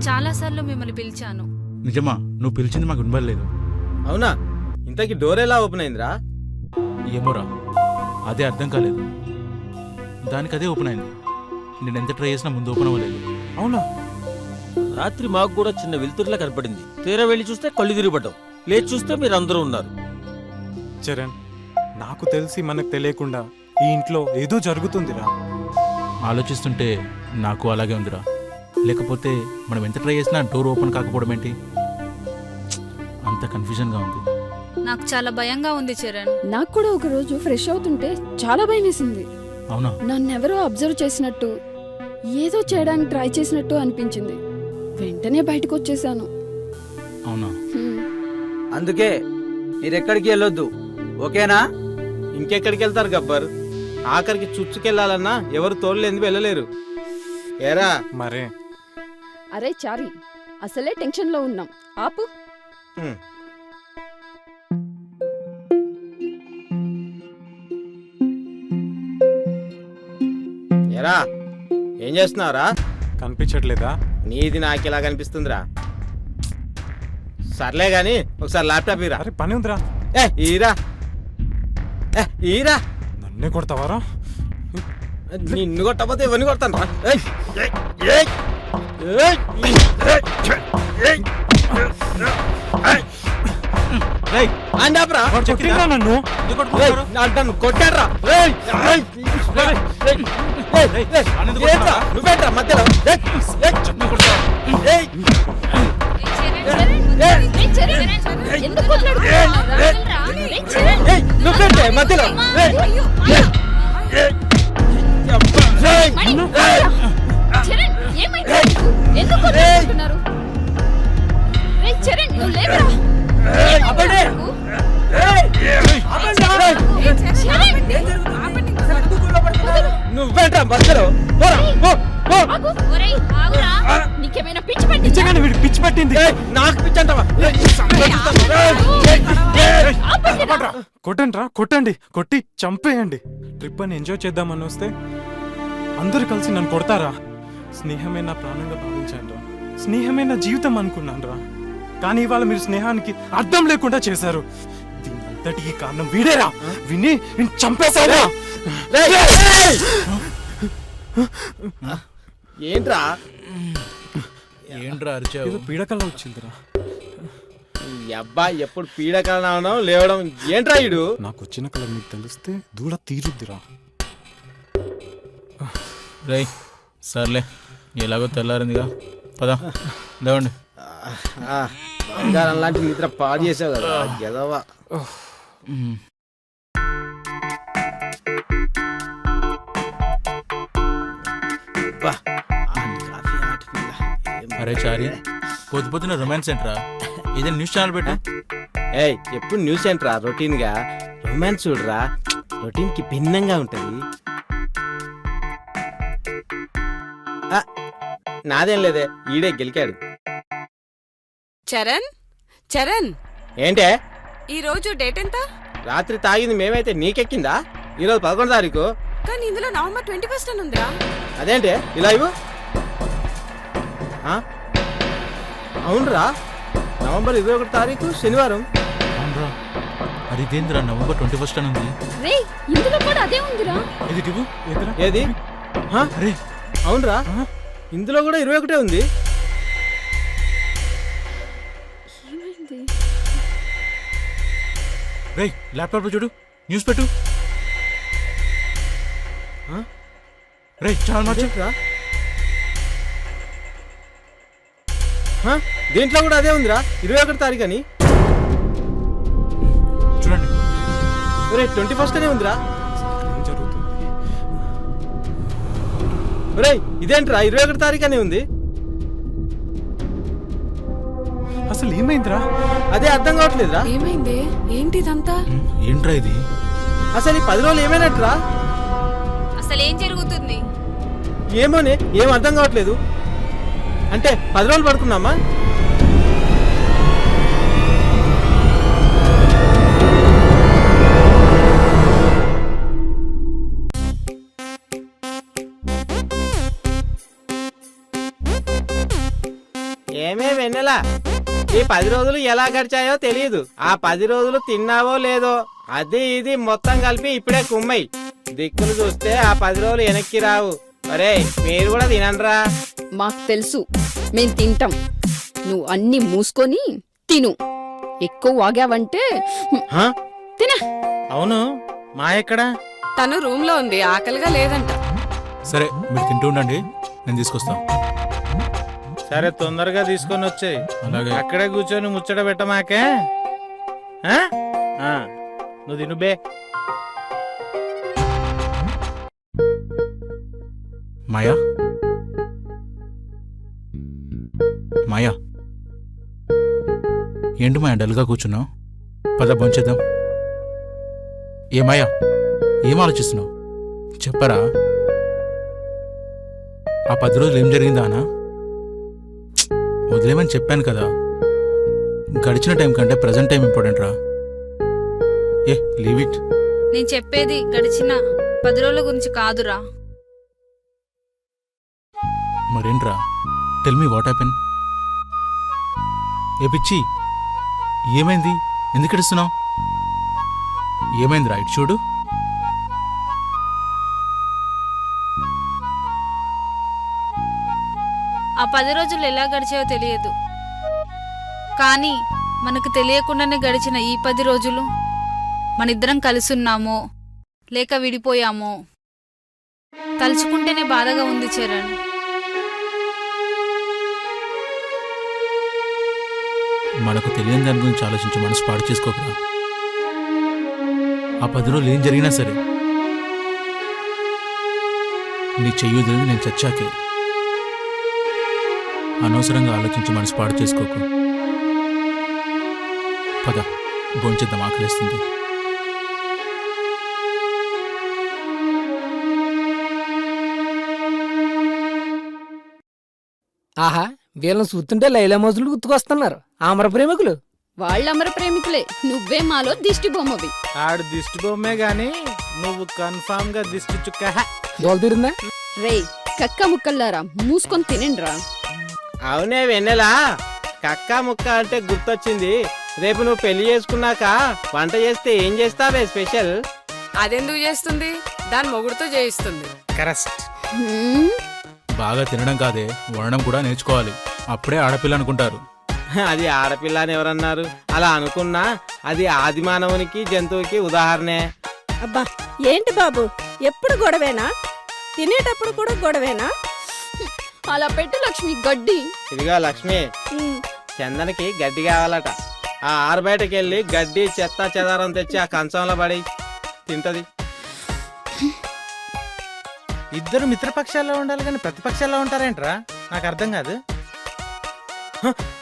చాలాసార్లు మిమ్మల్ని పిలిచాను. నిజమా? నువ్వు పిలిచింది మాకు వినపడలేదు. అవునా? ఇంతకీ డోర్ ఎలా ఓపెన్ అయిందిరా? ఏమోరా, అదే అర్థం కాలేదు. దానికి అదే ఓపెన్ అయింది. నేను ఎంత ట్రై చేసినా ముందు ఓపెన్ అవ్వలేదు. అవునా? రాత్రి మాకు కూడా చిన్న వెలుతురులా కనపడింది. తీరా వెళ్ళి చూస్తే కళ్ళు తిరిగిపడ్డాం. లేచి చూస్తే మీరు అందరూ ఉన్నారు. చరణ్, నాకు తెలిసి మనకు తెలియకుండా ఈ ఇంట్లో ఏదో జరుగుతుందిరా. ఆలోచిస్తుంటే నాకు అలాగే ఉందిరా. లేకపోతే మనం ఎంత ట్రై చేసినా డోర్ ఓపెన్ కాకపోవడం ఏంటి? అంత కన్ఫ్యూజన్గా ఉంది. నాకు చాలా భయంగా ఉంది చరణ్. నాకు కూడా ఒక రోజు ఫ్రెష్ అవుతుంటే చాలా భయం వేసింది. అవునా? నన్నెవరో అబ్జర్వ్ చేసినట్టు, ఏదో చేయడానికి ట్రై చేసినట్టు అనిపించింది. వెంటనే బయటకు వచ్చేసాను. అవునా? అందుకే మీరెక్కడికి వెళ్ళొద్దు, ఓకేనా? ఇంకెక్కడికి వెళ్తారు గబ్బర్? ఆఖరికి చుచ్చుకెళ్ళాలన్నా ఎవరు తోడలేంది వెళ్ళలేరు. ఏరా మరే అరే చారి, అసలే టెన్షన్ లో ఉన్నాం, ఆపు. ఏరా ఏం చేస్తున్నావురా? కనిపించట్లేదా? నీది నాకెలా కనిపిస్తుందిరా? సర్లే గాని ఒకసారి ల్యాప్టాప్ ఇరా. అరే పని ఉందిరా. ఈరా ఈరా. నన్నే కొడతావారా? నిన్ను కొట్టకపోతే ఎవరిని కొడతాను రా? నన్ను అంటాను కొట్టాడ్రా. నువ్వేంట్రా మధ్యలో? నువ్వేంటే మధ్యలో? నువ్వేంట్రా మధ్యలో? నీకేమైనా పిచ్చి పట్టిందా? నిజంగానే వీడికి పిచ్చి పట్టింది. నాకు పిచ్చి అంటావా? కొట్టండి రా, కొట్టండి, కొట్టి చంపేయండి. ట్రిప్ అని ఎంజాయ్ చేద్దామని వస్తే అందరూ కలిసి నన్ను కొడతారా? స్నేహమే నా ప్రాణంగా భావించాను రా. స్నేహమే నా జీవితం అనుకున్నాను రా. కానీ ఇవాళ మీరు స్నేహానికి అర్థం లేకుండా చేశారు. దీనంతటికి కారణం వీడేరా. విని చంపేశారా? ఏంట్రా ఏంట్రా అరిచావు? ఏదో పీడకల్లా వచ్చిందిరా. ఈ అబ్బాయి ఎప్పుడు పీడకలనం లేవడం ఏంట్రా ఇడు? నాకు వచ్చిన కళ మీకు తెలిస్తే దూడ తీరుద్దిరా. రై సర్లే, ఎలాగో తెల్లారిందిగా, పదా లేవండి. బంగారం లాంటి నిద్ర పాడు చేసావు కదా గెదవా. అరే చారి, పొద్దు పొద్దున రొమాన్స్ ఏంట్రా? ఇదే న్యూస్ ఛానల్ పెట్టా. ఏయ్ ఎప్పుడు న్యూస్ ఏంట్రా? రొటీన్ గా రొమాన్స్ చూడరా, రొటీన్ కి భిన్నంగా ఉంటది. నాదేం లేదే, ఈడే గెలికాడు. చరణ్, చరణ్, ఏంటే ఈ రోజు డేట్ ఎంత? రాత్రి తాగింది మేమైతే నీకెక్కిందా? ఈరోజు 11వ తారీఖు. కానీ ఇందులో నవంబర్ 21 అని ఉందిరా. అదేంటే ఇలా ఇవ్వు. అవునరా, నవంబర్ 21 తారీఖు శనివారం. అవునరా, అది ఇదేంద్రా నవంబర్ 21 అని ఉంది. రేయ్, ఇందులో కూడా అదే ఉందిరా. ఇది టివు ఏది? అరే అవునరా, ఇందులో కూడా 21 ఉంది. రేయ్ ల్యాప్టాప్ లో చూడు, న్యూస్ పెట్టు. రేయ్ ఛానల్ మార్చు. దీంట్లో కూడా అదే ఉందిరా, 21 తారీఖు అని. చూడండి, 21 అనే ఉందిరా. ఏం జరుగుతుంది? ఇదేంట్రా 21 తారీఖు అనే ఉంది. అసలు ఏమైందిరా? అదే అర్థం కావట్లేదురా. ఏమైంది? ఏంటి ఇదంతా? ఏంట్రా ఇది? అసలు ఈ 10 రోజులు ఏమైనట్రా? అసలు ఏం జరుగుతుంది? ఏమోనే, ఏం అర్థం కావట్లేదు. అంటే 10 రోజులు పడుతుందమ్మా? ఏమే వెన్నెలా, ఈ 10 రోజులు ఎలా గడిచాయో తెలియదు. ఆ 10 రోజులు తిన్నావో లేదో అది ఇది మొత్తం కలిపి ఇప్పుడే కుమ్మై. దిక్కులు చూస్తే ఆ 10 రోజులు వెనక్కి రావు. అరే మీరు కూడా తినండ్రా. మాకు తెలుసు, మేం తింటాం. నువ్వు అన్ని మూసుకొని తిను. ఎక్కువ వాగావంటే హా? తిన. అవును, మా ఎక్కడా? తను రూమ్ లో ఉంది, ఆకలిగా లేదంట. సరే మీరు తింటూ ఉండండి, నేను తీసుకొస్తాను. సరే తొందరగా తీసుకొని వచ్చేయి. అలాగే. అక్కడే కూర్చొని ముచ్చట పెట్టమాకే. ఆ? ఆ, నువ్వు తిను బే. మాయా, మాయా, ఏంటి మాయా డల్గా కూర్చున్నావు? పద భోంచేద్దాం. ఏ మాయా, ఏం ఆలోచిస్తున్నావు? చెప్పరా. ఆ 10 రోజులు ఏం జరిగిందా అనా? వదిలేమని చెప్పాను కదా. గడిచిన టైం కంటే ప్రజెంట్ టైం ఇంపార్టెంట్ రా. ఏ లీవ్ ఇట్. నేను చెప్పేది గడిచిన 10 రోజుల గురించి కాదురా. మరేంట్రా, టెల్ మీ వాట్ హ్యాపెన్. ఏ పిచ్చి, ఏమైంది? ఎందుకు ఏడుస్తున్నావు? ఏమైంది రా, ఇటు చూడు. ఆ 10 రోజులు ఎలా గడిచాయో తెలియదు, కానీ మనకు తెలియకుండానే గడిచిన ఈ 10 రోజులు మనిద్దరం కలిసున్నామో లేక విడిపోయామో తలుచుకుంటేనే బాధగా ఉంది చరణ్. మనకు తెలియని దాని గురించి ఆలోచించి మనసు పాడు చేసుకోకరా. ఆ 10 రోజులు ఏం జరిగినా సరే నీ చెయ్యి వదిలింది నేను చచ్చాకే. అనవసరంగా ఆలోచించి మనసు పాడు చేసుకోకు. పద భోంచేద్దాం, ఆకలిస్తుంది. ఆహా, వీళ్ళని చూస్తుంటే లైలా మజులు గుర్తుకొస్తున్నారు. ఆమర ప్రేమికులు. వాళ్ళమర ప్రేమికులే, నువ్వే మాలో దిష్టి బొమ్మవి. ఆడు దిష్టి బొమ్మే గాని నువ్వు కన్ఫామ్ గా దిష్టి చుక్క. దోల తీరిందా? రే కక్క ముక్కల్లారా, మూసుకొని తినండ్రా. అవునే వెన్నెలా, కక్క ముక్క అంటే గుర్తొచ్చింది. రేపు నువ్వు పెళ్లి చేసుకున్నాక వంట చేస్తే ఏం చేస్తావే స్పెషల్? అదెందుకు చేస్తుంది? దాని మొగుడుతో చేయిస్తుంది. కరెక్ట్. బాగా తినడం కాదే, వండడం కూడా నేర్చుకోవాలి. అప్పుడే ఆడపిల్ల అనుకుంటారు. అది ఆడపిల్ల అని ఎవరన్నారు? అలా అనుకున్నా అది ఆది మానవునికి జంతువుకి ఉదాహరణే. అబ్బా ఏంటి బాబు, ఎప్పుడు గొడవేనా? తినేటప్పుడు కూడా గొడవేనా? అలా పెట్టు లక్ష్మి గడ్డి. ఇదిగా లక్ష్మి, చందనకి గడ్డి కావాలట. ఆ ఆరుబయటకి వెళ్ళి గడ్డి చెత్త చెదారం తెచ్చి ఆ కంచంలో పడి తింటది. ఇద్దరు మిత్రపక్షాల్లో ఉండాలి కానీ ప్రతిపక్షాల్లో ఉంటారేంట్రా? నాకు అర్థం కాదు.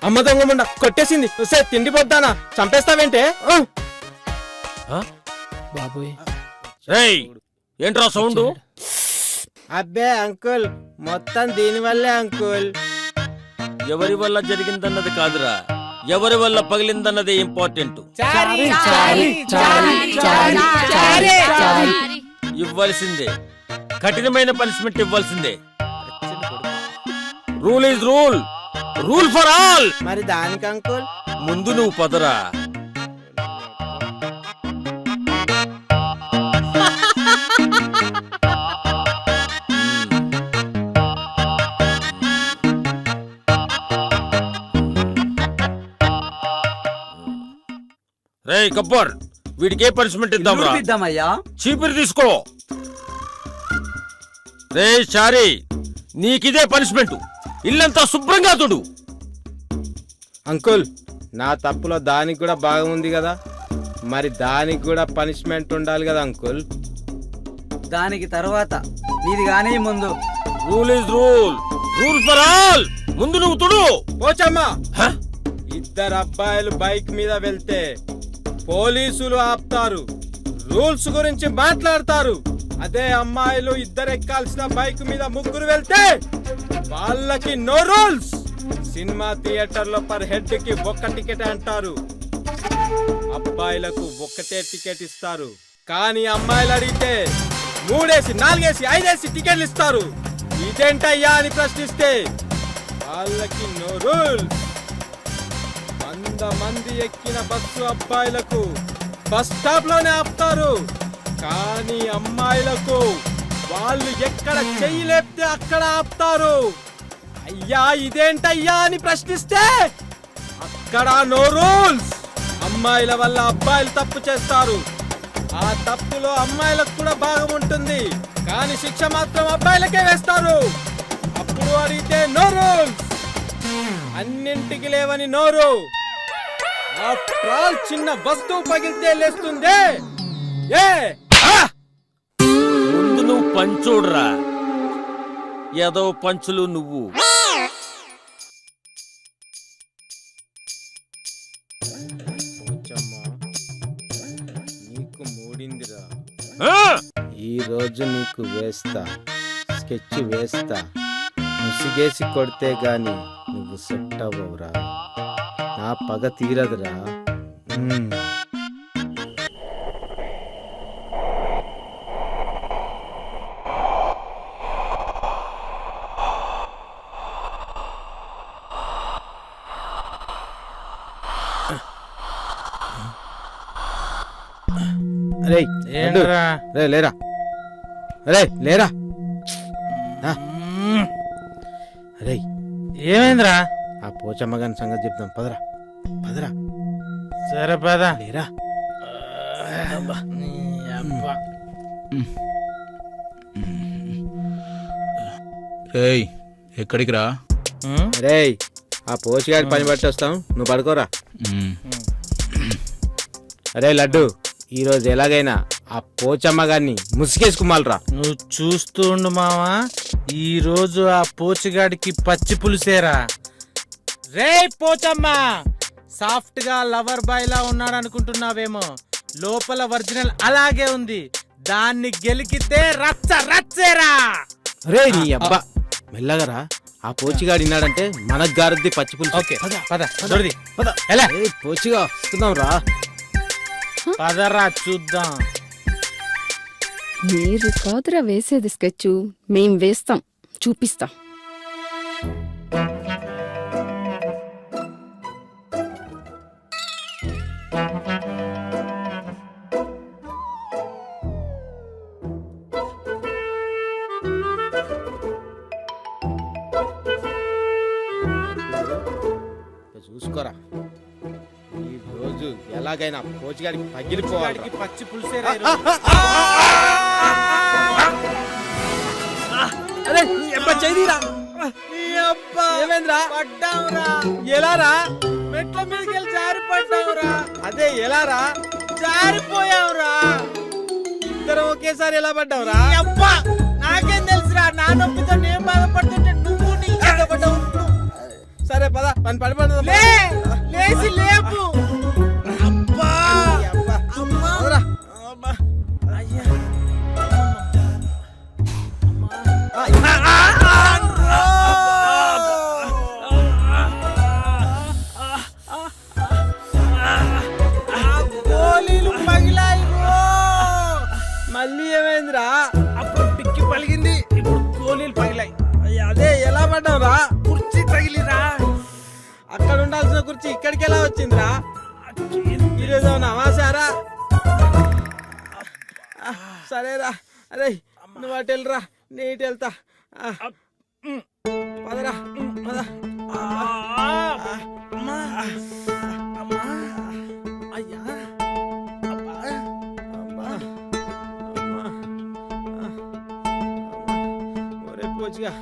అమ్మ దొంగ కొట్టేసింది. తిండి పొద్దానా చంపేస్తావేంటే? బాబోయ్, ఏంట్రా సౌండ్? అబ్బే అంకుల్, మొత్తం దీనివల్లే అంకుల్. ఎవరి వల్ల జరిగిందన్నది కాదురా, ఎవరి వల్ల పగిలిందన్నదే ఇంపార్టెంట్. ఇవ్వాల్సిందే, కఠినమైన పనిష్మెంట్ ఇవ్వాల్సిందే. Rule is rule, rule for all. మరి దానికి అంకుల్ ముందు నువ్వు పదరా. రేయ్ గబ్బర్, వీడికే పనిష్మెంట్ ఇద్దాంరా. ఇద్దామయ్యా. చీపిరి తీసుకో. రే చారీ, నీకిదే పనిష్మెంట్. ఇల్లంతా శుభ్రంగా తుడు. అంకుల్, నా తప్పులో దానికి కూడా భాగం ఉంది కదా, మరి దానికి కూడా పనిష్మెంట్ ఉండాలి కదా అంకుల్. దానికి తర్వాత నీది గానీ ముందు. Rule is rule, rule for all. ముందు నువ్వు తుడు. పోచమ్మా, ఇద్దరు అబ్బాయిలు బైక్ మీద వెళ్తే పోలీసులు ఆపుతారు, రూల్స్ గురించి మాట్లాడతారు. అదే అమ్మాయిలు ఇద్దరు ఎక్కాల్సిన బైక్ మీద ముగ్గురు వెళ్తే వాళ్ళకి నో రూల్స్. సినిమా థియేటర్లో పర్ హెడ్ కి ఒక్క టికెట్ అంటారు. అబ్బాయిలకు ఒక్కటే టికెట్ ఇస్తారు. కానీ అమ్మాయిలు అడిగితే 3 4 5 టికెట్లు ఇస్తారు. ఇదేంటయ్యా అని ప్రశ్నిస్తే వాళ్ళకి నో రూల్స్. 100 మంది ఎక్కిన బస్సు అబ్బాయిలకు బస్ స్టాప్ లోనే ఆపుతారు. కానీ అమ్మాయిలకు వాళ్ళు ఎక్కడ చెయ్యి లేపితే అక్కడ ఆపుతారు. అయ్యా ఇదేంటయ్యా అని ప్రశ్నిస్తే అక్కడ నో రూల్స్. అమ్మాయిల వల్ల అబ్బాయిలు తప్పు చేస్తారు. ఆ తప్పులో అమ్మాయిలకు కూడా భాగం ఉంటుంది. కానీ శిక్ష మాత్రం అబ్బాయిలకే వేస్తారు. అప్పుడు అడిగితే నో రూల్స్. అన్నింటికి లేవని నోరు. ఆఫ్టర్ ఆల్ చిన్న వస్తువు పగిలితే లేస్తుంది. ముందు నువ్వు పంచోడురా, ఏదో పంచులు నువ్వు. నీకు మూడిందిరా. ఆ! ఈ రోజు నీకు వేస్తా, స్కెచ్ వేస్తా. ముసిగేసి కొడితే గాని నువ్వు సెట్ అవ్వవురా. నా పగ తీరదురా. లేరా లేరా. అరే ఏమైందిరా? ఆ పోచమ్మ గారి సంగతి చెప్తాం. పదరా పదరా. సరే పదా. లేరా. రేయ్ ఎక్కడికి రా? రే ఆ పోషగాడి పని బట్టి వస్తాం. నువ్వు పడుకోరా. అరే లడ్డు, ఈరోజు ఎలాగైనా ఆ పోచమ్మ గారిని ముసుగేసుకుమాలరా. నువ్వు చూస్తూ ఉండు మావా. ఈ రోజు ఆ పోచిగాడికి పచ్చి పులిసేరా. రే పోచమ్మ, సాఫ్ట్ గా లవర్ బాయ్ లా ఉన్నాడు అనుకుంటున్నావేమో. లోపల ఒరిజినల్ అలాగే ఉంది. దాన్ని గెలికితే రచ్చ రచ్చేరా. రే నీ అబ్బా మెల్లగరా. ఆ పోచిగాడు విన్నాడంటే మనకు గారద్ది పచ్చి పులుసు. ఓకే పద దొరిది పద. ఎలా పోచిగా వస్తున్నాం రా. పదరా చూద్దాం. మీరు కాదురా వేసేది స్కెచ్, మేం వేస్తాం, చూపిస్తాం. చూసుకోరా. ఈ రోజు ఎలాగైనా పోచిగాడికి పగిలిపోవాలి. పచ్చి పులిసేరా. అరే నీ అబ్బా చెయ్యిరా. నీ అబ్బా ఏమేంద్రా? పడ్డావురా. ఎలారా? మెట్ల మీదకి వెళ్ళి జారి పడ్డావురా. అదే ఎలారా? జారిపోయావురా. ఇద్దరం ఒకేసారి ఎలా పడ్డావురా? అబ్బా నాకేం తెలుసురా. నా నొప్పితో నేను బాధపడుతుంటే నువ్వు నీ పడ్డావు. సరే పద పని పడిపోతుంది. లేచి లేపు. అబ్బా అమ్మా. అయ్యా గోళీలు పగిలాయి. మళ్ళీ ఏమైందిరా? అప్పుడు పిక్కి పలిగింది, ఇప్పుడు గోళీలు పగిలాయి. అదే ఎలా పడ్డావురా? కుర్చీ తగిలిరా. అక్కడ ఉండాల్సిన కుర్చీ ఇక్కడికి ఎలా వచ్చిందిరా? ఈరోజు నమాసారా? సరేరా. అరే నువ్వు అటు వెళ్ళరా, నేను ఇటు వెళ్తా. పదరా పద. ఒరే పోచిగా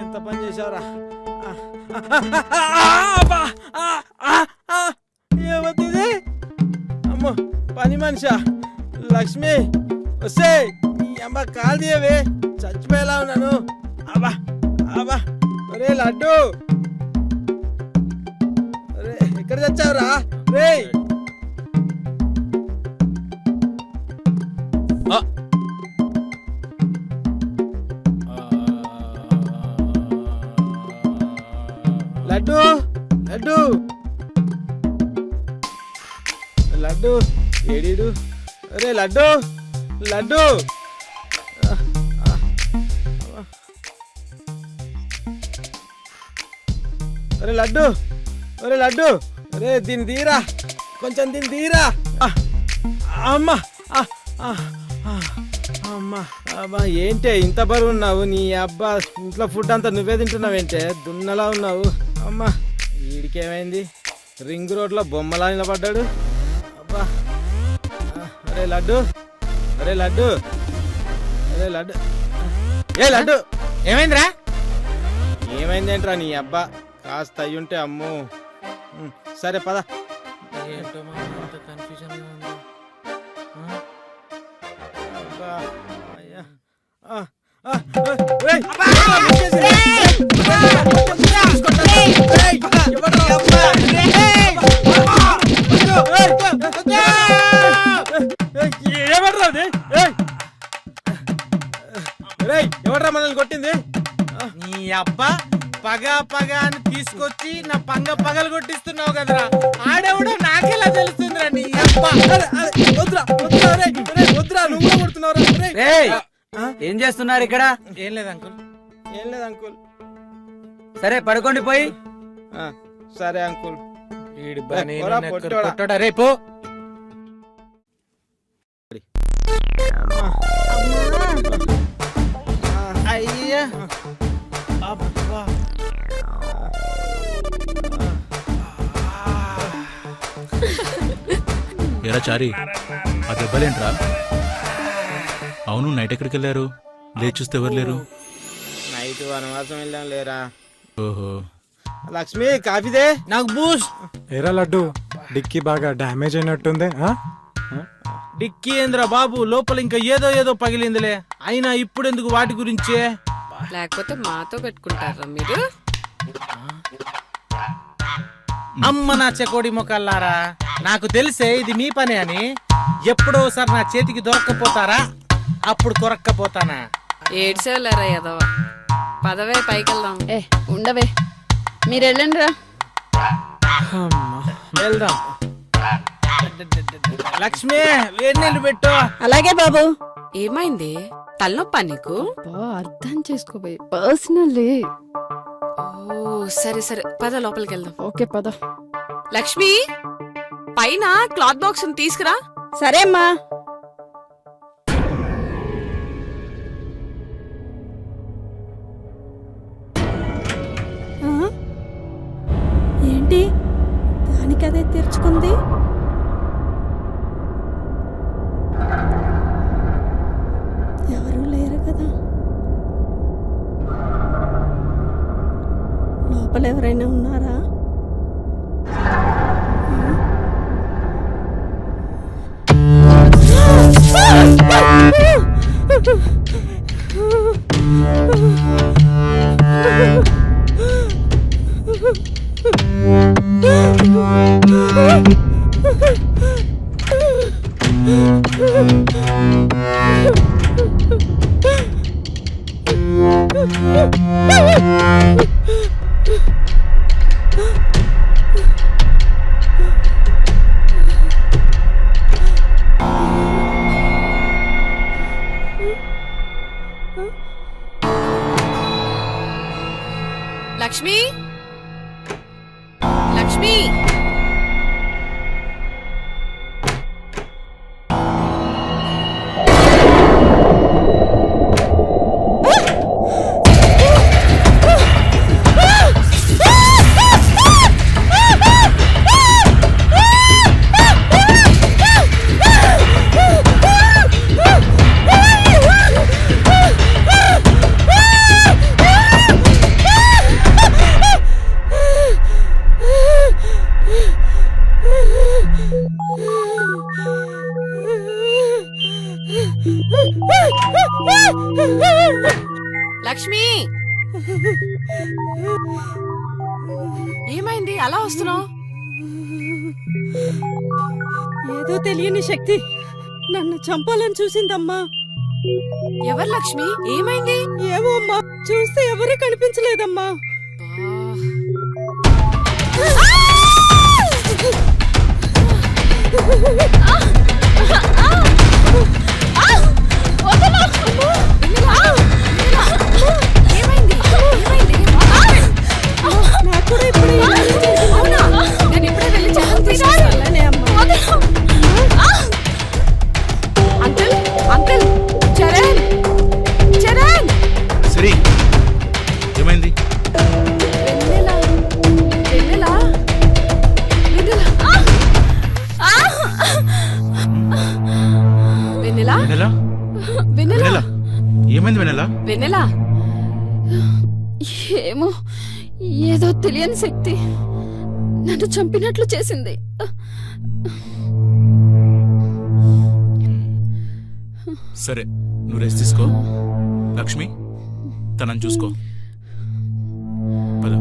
ఎంత పని చేసావురా? ఏమవుతుంది? అమ్మో పని మనిషా లక్ష్మి వస్తే ఈ అమ్మ కాలు తీయవే, చచ్చిపోయేలా ఉన్నాను. అబ్బా అబ్బా. ఒరే లడ్డు, ఒరే ఎక్కడ చచ్చావురా? రే లడ్డు లడ్డు లడ్డు ఏడీడు అరే లడ్డు లడ్డు అరే లడ్డు అరే లడ్డు అరే దీన్ని తీరా కొంచెం దీన్ని తీరా అమ్మా అమ్మా అబ్బా ఏంటే ఇంత బరువు ఉన్నావు నీ అబ్బా ఇంట్లో ఫుడ్ అంతా నువ్వే తింటున్నావేంటే దున్నలా ఉన్నావు అమ్మా వీడికేమైంది రింగ్ రోడ్లో బొమ్మలా నిలబడ్డాడు అబ్బా అరే లడ్డు అరే లడ్డు అరే లడ్డు ఏ లడ్డు ఏమైందిరా? ఏమైందేంట్రా నీ అబ్బా కాస్త అయ్యుంటే అమ్ము సరే పద ఏంటో కన్ఫ్యూజన్ ఉంది. అబ్బా, అయ్యా. ఎవడ్రా మనల్ని కొట్టింది? నీ అబ్బా పగ పగ అని తీసుకొచ్చి నా పగలు కొట్టిస్తున్నావు కదరా. ఆడెవడో నాకెలా తెలుస్తుందిరా నీ అబ్బా. వద్దురా వద్దురా రేయ్, రేయ్, వద్దురా నువ్వు కూడా కొడుతున్నావురా. రేయ్. ఏం చేస్తున్నారు ఇక్కడ? ఏం లేదు అంకుల్. ఏం లేదు అంకుల్. సరే పడుకోండి పోయి. సరే అంకుల్. వీడి పోరా, పొట్టోడా. కొట్టడా రేపు. అయ్యా అబ్బా. ఎరా చారి, ఆ దెబ్బలేంట్రా? అవును, నైట్ ఎక్కడికి వెళ్ళారు? లేచి చూస్తే ఎవరు లేరు. నైట్ వనవాసం వెళ్ళాం లేరా. ఓహో. లక్ష్మి కాఫీదే. నాకు బూస్ట్. ఏరా లడ్డు, డిక్కీ బాగా డ్యామేజ్ అయినట్టుంది. డిక్కీ ఏంద్రా బాబు, లోపల ఇంకా ఏదో ఏదో పగిలిందిలే. అయినా ఇప్పుడు ఎందుకు వాటి గురించే? లేకపోతే మాతో పెట్టుకుంటారా మీరు? అమ్మ నా చెకోడి మొక్కల్లారా, నాకు తెలిసే ఇది మీ పని అని. ఎప్పుడో ఒకసారి నా చేతికి దొరక్కపోతారా? అప్పుడు కొరక్కపోతానా? ఏడ్సేలేరా ఎదవ. పదవే పైకెళ్దాం. ఉండవే, మీరు వెళ్ళండి రా. వెళ్దాం. లక్ష్మి వేడి నీళ్ళు పెట్టు. అలాగే బాబు. ఏమైంది? తలనొప్పా నీకు? అర్థం చేసుకోబోయే పర్సనల్లీ. ఓ సరే సరే, పద లోపలికి వెళ్దాం. ఓకే పద. లక్ష్మి, పైన క్లాత్ బాక్స్ తీసుకురా. సరే అమ్మా. ఏంటి దానికదే తెరుచుకుంది? ఎవరూ లేరు కదా. లోపల ఎవరైనా ఉన్నారా? లక్ష్మి, లక్ష్మి, లక్ష్మి, ఏమైంది అలా వస్తున్నావు? ఏదో తెలియని శక్తి నన్ను చంపాలని చూసిందమ్మా. ఎవరు లక్ష్మి? ఏమైంది? ఏమో అమ్మా, చూస్తే ఎవరూ కనిపించలేదమ్మా. బా. శ్రీ ఏమైంది? వెన్నెలా వెన్నెలా? వెన్నెలా ఏమైంది వెన్నెలా? వెన్నెలా ఏమో ఏదో తెలియని శక్తి నన్ను చంపినట్లు చేసింది. సరే నువ్వు రెస్ట్ తీసుకో. లక్ష్మి తనని చూసుకో. పద.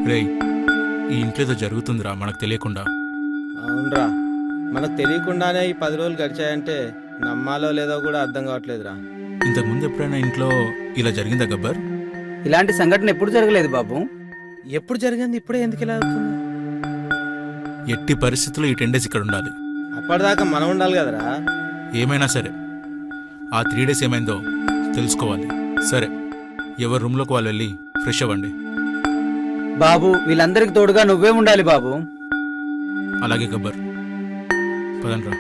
రేయ్ ఈ ఇంట్లో ఏదో జరుగుతుందిరా మనకు తెలియకుండా. అవునరా, మనకు తెలియకుండానే ఈ 10 రోజులు గడిచాయంటే నమ్మాలో లేదో కూడా అర్థం కావట్లేదురా. ఇంతకుముందు ఎప్పుడైనా ఇంట్లో ఇలా జరిగిందా గబ్బర్? ఇలాంటి సంఘటన ఎప్పుడు జరగలేదు బాబు. ఎప్పుడు జరిగింది, ఇప్పుడే ఎందుకు ఇలా అవుతుంది? ఎట్టి పరిస్థితుల్లో ఈ 10 days ఇక్కడ ఉండాలి. అప్పటిదాకా మనం ఉండాలి కదరా. ఏమైనా సరే ఆ 3 days ఏమైందో తెలుసుకోవాలి. సరే ఎవరి రూమ్లోకి వాళ్ళు వెళ్ళి ఫ్రెష్ అవ్వండి. బాబు వీళ్ళందరికి తోడుగా నువ్వే ఉండాలి బాబు. అలాగే గబ్బర్ పదండ్రా.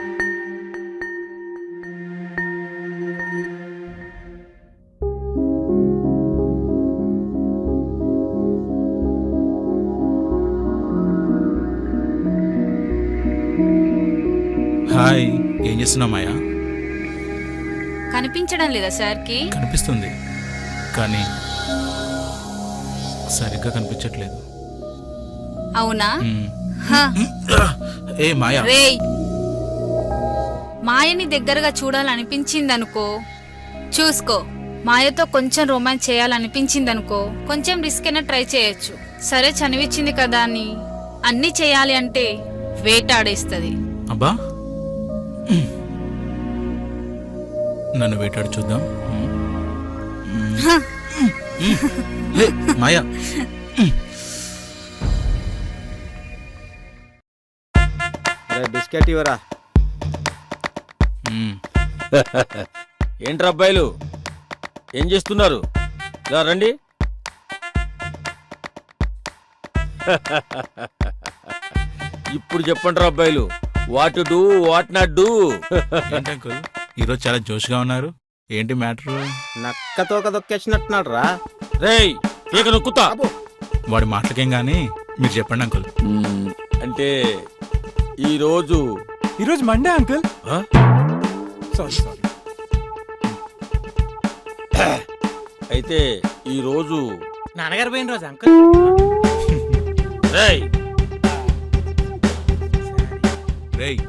హాయ్, ఏం చేస్తున్నావు మాయా? కనిపించడం లేదా సార్కి? కనిపిస్తుంది కానీ సరిగ్గా కనిపించట్లేదు. అవునా? మ్మ్. హ. ఏ మాయా, రేయ్ మాయని దగ్గరగా చూడాలనిపించిందనుకో చూసుకో. మాయతో కొంచెం రొమాన్స్ చేయాలనిపించిందనుకో కొంచెం రిస్క్ అయినా ట్రై చేయొచ్చు. సరే చనివిచ్చింది కదా అని అన్నీ చేయాలి అంటే వేటాడేస్తుంది. అబ్బా నన్ను వేటాడు చూద్దాం. హే, మాయా బిస్కెట్ ఇవ్వరా. ఏంట్రా అబ్బాయిలు ఏం చేస్తున్నారు? ఇలా రండి. ఇప్పుడు చెప్పండి రా అబ్బాయిలు, what do what not do. ఏంటి అంకుల్ ఈరోజు చాలా జోష్గా ఉన్నారు, ఏంటి మ్యాటర్? నక్క తోక దొక్కేసినట్టున్నాడు రా. రేయ్ పీక నొక్కుతా. వాడి మాటలకేం గానీ మీరు చెప్పండి అంకుల్. అంటే ఈరోజు ఈరోజు మండే అంకుల్. ఆ? Sorry sorry. అయితే ఈరోజు నాన్నగారు పోయిన రోజు అంకుల్. రేయ్ రేయ్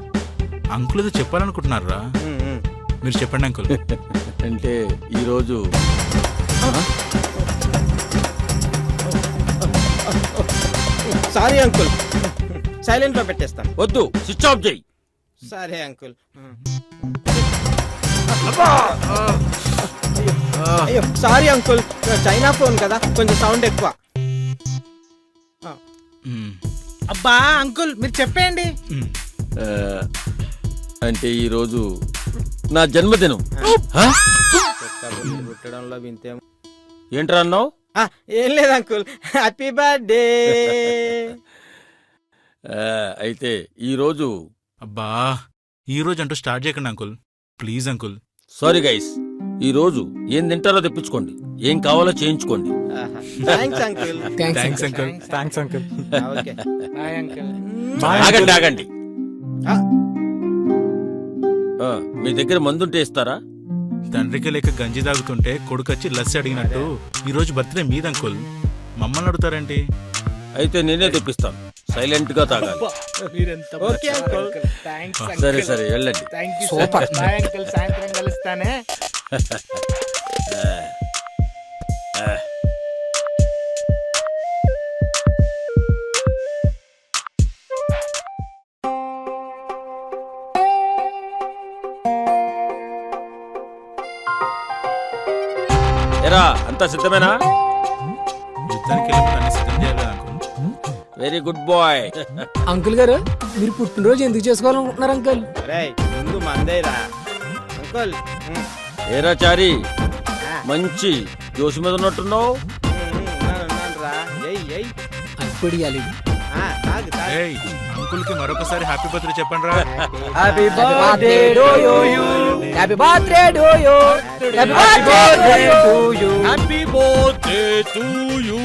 అంకుల్ ఏదో చెప్పాలనుకుంటున్నారా? మీరు చెప్పండి అంకుల్. అంటే ఈరోజు సారీ అంకుల్, సైలెంట్ లో పెట్టేస్తాను. వద్దు, స్విచ్ ఆఫ్ చేయి. సరే అంకుల్. అయ్యో సారీ అంకుల్, చైనా ఫోన్ కదా కొంచెం సౌండ్ ఎక్కువ. అబ్బా అంకుల్ మీరు చెప్పేయండి. అంటే ఈరోజు నా జన్మదినం. పుట్టడంలో వింతేం. ఏంట్రా అన్నావు? ఏం లేదు అంకుల్, హ్యాపీ బర్త్డే. అయితే ఈరోజు అబ్బా ఈ రోజు అంటూ స్టార్ట్ చేయకండి uncle, please uncle. Sorry guys, ఈరోజు ఏం తింటారో తెప్పించుకోండి, ఏం కావాలో చేయించుకోండి. Thanks uncle. Thanks uncle. Thanks uncle. Okay bye uncle. ఆగండి ఆగండి. మీ దగ్గర మందుంటే ఇస్తారా? తండ్రికి లేక గంజి తాగుతుంటే కొడుకొచ్చి లస్సి అడిగినట్టు ఈ రోజు బర్త్డే మీది అంకుల్, మమ్మల్ని అడుగుతారేంటి? అయితే నేనే తెప్పిస్తాను, సైలెంట్ గా తాగాలి. Okay uncle. సరే సరే వెళ్ళండి. సూపర్. సాయంత్రం కలుస్తానే. ఏరా అంతా సిద్ధమేనా? యుద్ధానికి వెళ్ళినప్పుడు అన్ని సిద్ధం చేయాలి కదా uncle. Very good boy. Uncle గారు మీరు పుట్టినరోజు ఎందుకు చేసుకోవాలనుకుంటున్నారు అంకుల్? రేయ్ ముందు మందేరా అంకుల్. ఏరా చారి, మంచి జోషి మీద ఉన్నట్టున్నావు. ఉన్నాను రా. ఎయ్ అప్పుడు ఏయ్, అంకుల్ కి మరొకసారి హ్యాపీ బర్త్డే చెప్పండి రా. Happy birthday to you. Happy birthday to you. Happy birthday to you. Happy birthday to you.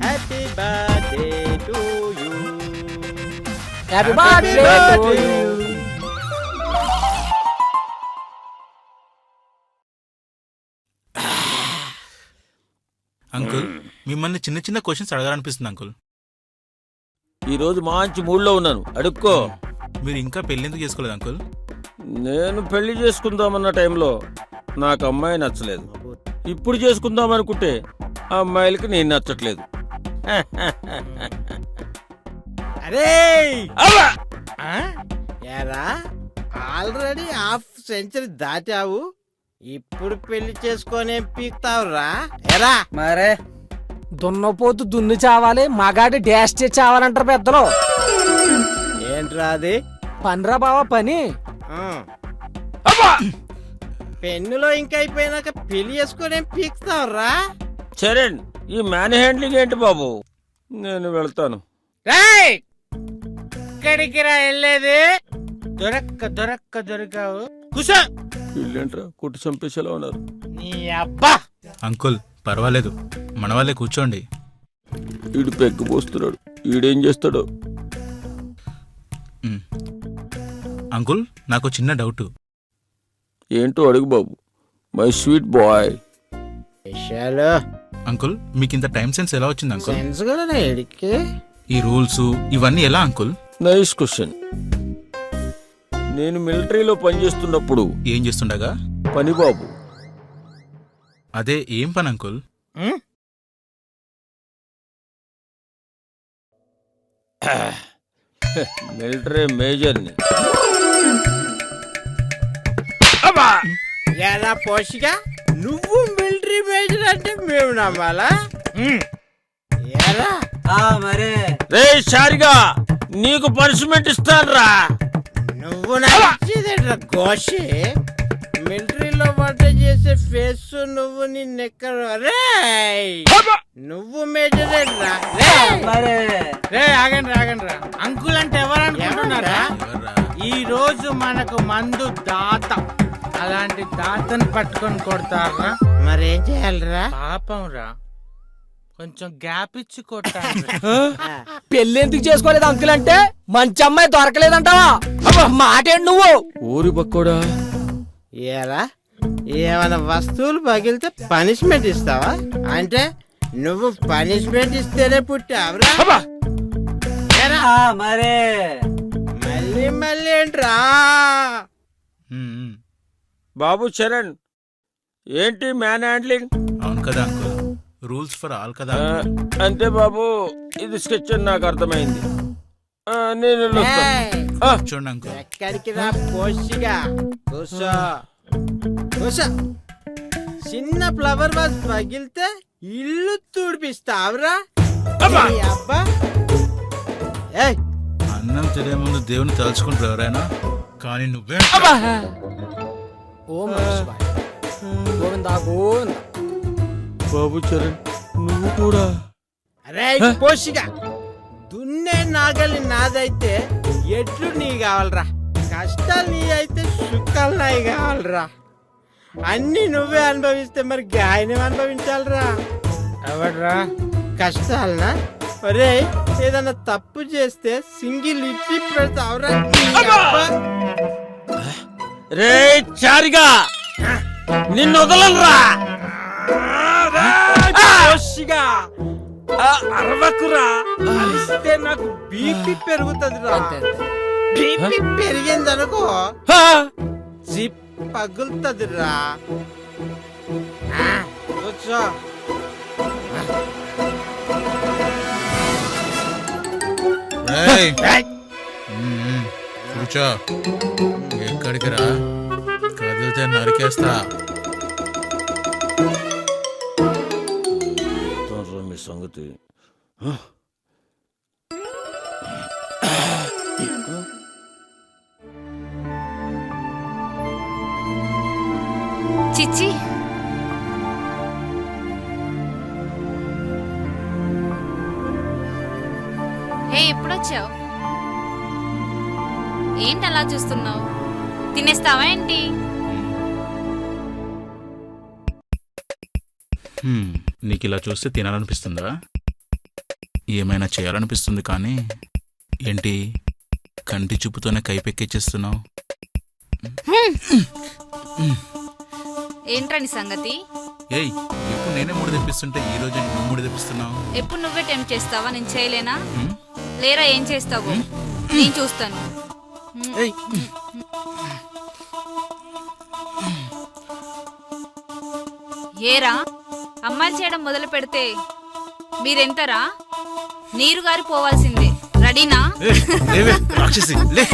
Happy birthday to you. Happy birthday to you. Uncle, మిమ్మల్ని చిన్న చిన్న క్వశ్చన్స్ అడగాలనిపిస్తుంది అంకుల్. ఈ రోజు మంచి మూడ్లో ఉన్నాను, అడుక్కో. మీరు ఇంకా పెళ్లి ఎందుకు చేసుకోలేదు అంకుల్? నేను పెళ్లి చేసుకుందామన్న టైంలో నాకు అమ్మాయి నచ్చలేదు. ఇప్పుడు చేసుకుందాం అనుకుంటే ఆ అమ్మాయిలకి నేను నచ్చట్లేదు. అరే అవ్వా! ఏరా ఆల్రెడీ హాఫ్ సెంచరీ దాటావు, ఇప్పుడు పెళ్లి చేసుకొని పీక్తావురా? ఎరా మరే దున్నపోతు దున్ని చావాలి, మగాడి డాష్ చేసి చావాలంటారు పెద్దలు. ఏంట్రా అది? పనిరా బావా పని. పెన్నులో ఇంకా అయిపోయినాక పెళ్లి చేసుకొని పీక్తావురా? చరణ్, ఈ మ్యాన్ హ్యాండ్లింగ్ ఏంటి బాబు? నేను వెళ్తాను. ఇక్కడికి రా వెళ్ళేది. దొరకావు కుసా. వీళ్ళేంట్రా కొట్టి చంపేసేలా ఉన్నారు. నీ అబ్బా అంకుల్ పర్వాలేదు, మన వాళ్ళే కూర్చోండి. వీడు పెగ్గు పోస్తున్నాడు, వీడేం చేస్తాడో. అంకుల్, నాకు చిన్న డౌట్. ఏంటో అడుగు బాబు, మై స్వీట్ బాయ్. విషయాలు అంకుల్, మీకు ఇంత టైం సెన్స్ ఎలా వచ్చింది అంకుల్? సెన్స్ కూడా ఎడికి. ఈ రూల్స్ ఇవన్నీ ఎలా అంకుల్? Nice question. నేను మిలిటరీలో పనిచేస్తున్నప్పుడు. ఏం చేస్తుండగా? పని బాబు. అదే ఏం పని అంకుల్? మిలిటరీ మేజర్ని. ఎలా పోషిగా నువ్వు మిలిటరీ మేజర్ అంటే మేము నమ్మాలా? ఎలా మరే రే షారిగా, నీకు పనిష్మెంట్ ఇస్తానురా. నువ్వు నచ్చేదేట్రా గోషి? మిలిటరీలో వంట చేసే ఫేస్ నువ్వు నిన్నెక్కడ? రే నువ్వు మేజర్ మరే ఆగండి రా. అంకుల్ అంటే ఎవరు అనుకుంటున్నారా? ఈ రోజు మనకు మందు దాత, అలాంటి దాతను పట్టుకొని కొడతారా? మరేం చేయాలరా? పాపం రా, కొంచెం గ్యాప్ ఇచ్చి కొట్టాలి. పెళ్లి ఎందుకు చేసుకోలేదు అంకుల్ అంటే మంచి అమ్మాయి దొరకలేదంటావా? మాటేంటి నువ్వు? ఊరి బక్కోడా. ఏరా ఏమైనా వస్తువులు పగిలితే పనిష్మెంట్ ఇస్తావా? అంటే నువ్వు పనిష్మెంట్ ఇస్తేనే పుట్టావురా? మరే మళ్ళీ ఏంట్రా? బాబు చరణ్, ఏంటి మ్యాన్ హ్యాండ్లింగ్? అవును కదా అంకుల్, రూల్స్ ఫర్ ఆల్ కదా. అంతే బాబు, ఇది స్కెచ్ అని నాకు అర్థమైంది. నేను చూడండి అంకుల్. ఎక్కడికి రా పోషిగా? కూసో. చిన్న ఫ్లవర్ వాజ్ పగిలితే ఇల్లు తుడిపిస్తావురా? అబ్బా అన్నం తినే ముందు దేవుని తలుచుకుంటారు ఎవరైనా, కానీ నువ్వే. ఓం నమః శివాయ. గోవిందా గోవిందా. బాబు చరణ్, నువ్వు కూడా. అరే పోషిగా, దున్నే నాగలి నాదైతే ఎట్లు నీ కావాలరా? కష్టాలు నీ అయితే సుఖాలు నాయి కావాలరా? అన్ని నువ్వే అనుభవిస్తే మరి గాయని అనుభవించాలరా? ఎవడ్రా కష్టాలనా? ఒరే ఏదన్నా తప్పు చేస్తే సింగిల్ ఇచ్చి పెడతావురా? రే చారిగా, నిన్ను వదలరా. అరవకురా, అరిస్తే నాకు బీపీ పెరుగుతుందిరా. బీపీ పెరిగిందనుకో జిప్ పగులుతుందిరా. కూర్చో. కూర్చో. ఎక్కడికి రా, కదిలితే నరికేస్తా. సంగతి చిచ్చి హే ఎప్పుడొచ్చావు? ఏంటి అలా చూస్తున్నావు? తినేస్తావా ఏంటి? నీకు ఇలా చూస్తే తినాలనిపిస్తుందా? ఏమైనా చేయాలనిపిస్తుంది కానీ ఏంటి కంటి చూపుతోనే కైపెక్కిచ్చేస్తున్నావు? ఏంట్రా నీ సంగతి? ఏయ్ ఎప్పుడు నేనే మూడు తెప్పిస్తుంటే ఈ రోజు నువ్వు మూడు తెప్పిస్తున్నావు. ఎప్పుడు నువ్వే టెంప్ట్ చేస్తావా? నేను చేయలేనా? లేరా ఏం చేస్తావు? నేను చూస్తాను. ఏరా అమ్మాయిలు చేయడం మొదలు పెడితే మీరెంతరా? నీరు గారి పోవాల్సిందే. రెడీనా? రాక్షసి లే.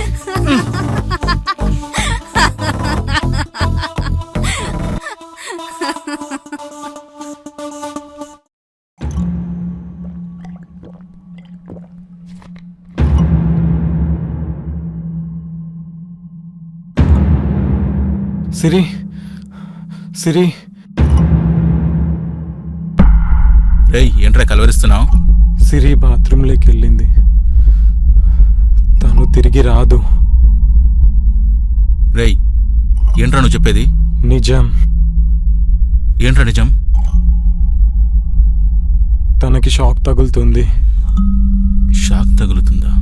సిరి సిరి రేయ్ ఏంట్రా కలవరిస్తున్నావు? సిరి బాత్రూంలోకి వెళ్ళింది. తను తిరిగి రాదు. రేయ్ ఏంట్రా నువ్వు చెప్పేది? నిజం. ఏంట్రా నిజం? తనకి షాక్ తగులుతుంది. షాక్ తగులుతుందా?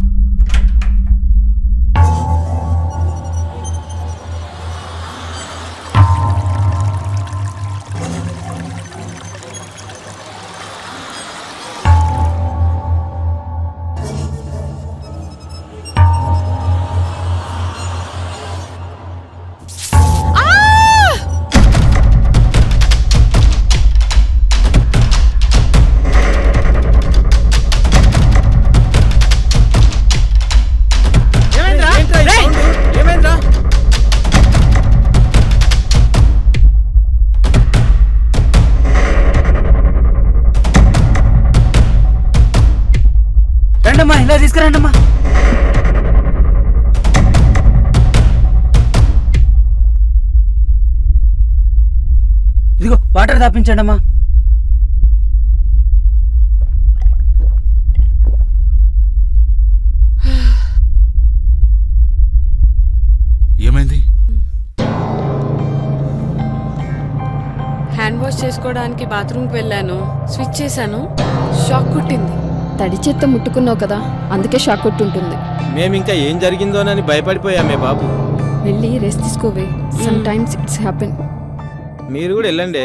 రండమ్మా, ఇలా తీసుకురండమ్మా. ఇదిగో వాటర్ తాపించండమ్మా. ఏమైంది? హ్యాండ్ వాష్ చేసుకోవడానికి బాత్రూమ్కి వెళ్ళాను. స్విచ్ చేశాను, షాక్ కొట్టింది. తడి చేత్తో ముట్టుకున్నావు కదా, అందుకే షాక్ కొట్టుంటుంది. మేమింకా ఏం జరిగిందోనని భయపడిపోయామే బాబు. వెళ్ళి రెస్ట్ తీసుకోవే. Some times it's happen. మీరు కూడా వెళ్ళండి.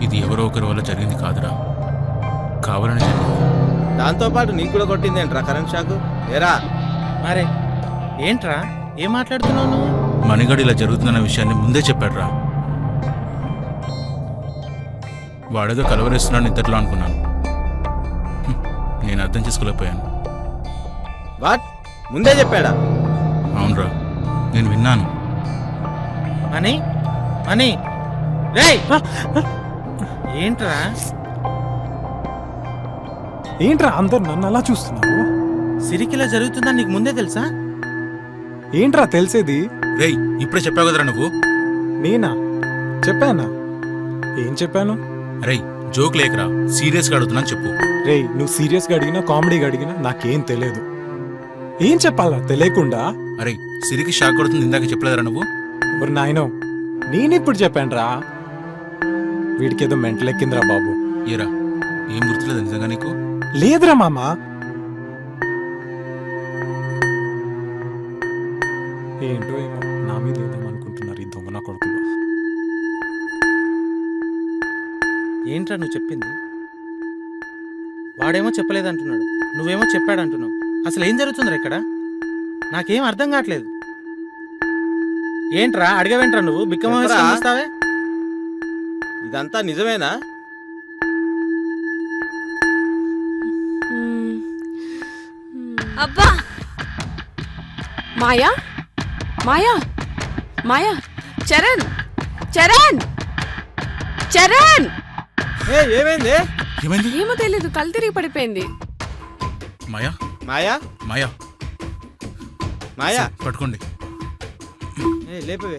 ఇది ఎవరో ఒకరి వల్ల జరిగింది కాదురా, కావాలని జరిగింది. దాంతో పాటు నీకు కూడా కొట్టిందేంట్రా కరెంట్ షాక్? ఏరా మరే ఏంట్రా ఏం మాట్లాడుతున్నావు నువ్వు? మణిగాడు ఇలా జరుగుతుందన్న విషయాన్ని ముందే చెప్పాడురా. వాడేదో కలవరిస్తున్నాడు ఇంతట్లో అనుకున్నాను. నేను అర్థం చేసుకోలేకపోయాను. వాట్? ముందే చెప్పాడా? అవునరా, నేను విన్నాను. అని అని రేయ్ ఏంట్రా? ఏంట్రా అందరు నన్ను అలా చూస్తున్నారు? సిరికిలా జరుగుతుందని నీకు ముందే తెలుసా? ఏంట్రా తెలిసేది? రేయ్ ఇప్పుడే చెప్పావు కదరా నువ్వు. నేనా చెప్పానా? ఏం చెప్పాను? రేయ్ జోక్ లేకరా, సీరియస్గా అడుగుతున్నాను చెప్పు. రేయ్ నువ్వు సీరియస్గా అడిగినా కామెడీగా అడిగినా నాకేం తెలియదు. ఏం చెప్పాలా తెలియకుండా? అరే సిరికి షాక్ కొడుతుంది ఇందాక చెప్పలేదురా నువ్వు. మరి నాయనో నేనిప్పుడు చెప్పానురా. వీడికేదో మెంటల్ ఎక్కిందిరా బాబు. ఏరా ఏం గుర్తులేదు నిజంగా నీకు? లేదురా మామ. ఏంటో ఏమో నా మీద ఏదేమనుకుంటున్నారు ఈ దొంగ నా కొడుకులు. ఏంట్రా నువ్వు చెప్పింది? వాడేమో చెప్పలేదంటున్నాడు, నువ్వేమో చెప్పాడంటున్నావు. అసలు ఏం జరుగుతుందిరా ఇక్కడ? నాకేం అర్థం కావట్లేదు. ఏంట్రా అడగవేంట్రా నువ్వు? బిక్కమోస్తావే. ఇదంతా నిజమేనా? అబ్బా మాయా మాయా మాయా చరణ్ చరణ్ చరణ్ ఏమైంది? ఏమైంది? ఏమో తెలీదు, కళ్ళు తిరిగి పడిపోయింది. మాయా మాయా మాయా మాయా పట్టుకోండి. లేపవే.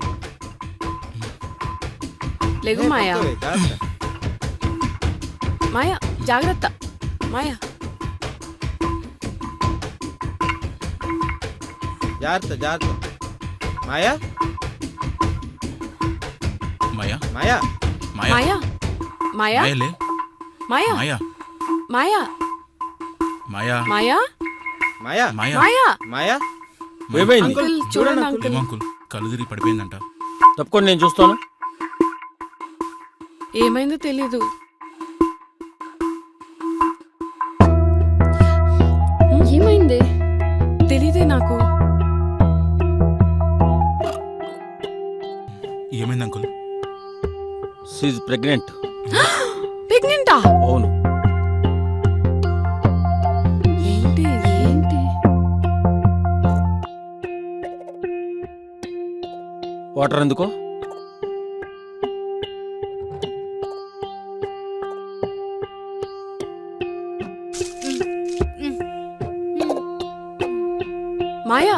లేగు మాయా. మాయా జాగ్రత్త. మాయా జాగ్రత్త జాగ్రత్త. మాయా మాయా మాయా మాయా మాయా మాయా మాయలే మాయా మాయా మాయా మాయా మాయా మాయా మాయా మాయా మాయా ఏమైంది? అంకుల్ చూడండి అంకుల్. ఏమో అంకుల్, కళ్ళు తిరిగి పడిపోయిందంట. తప్పకుండా నేను చూస్తాను. ఏమైందో తెలీదు. ఏమైంది? తెలీదే నాకు. ఏమైంది అంకుల్? She pregnant. ప్రెగ్నెంటా? అవును. ఏంటి ఇది? ఏంటి? వాటర్ ఎందుకో? మాయా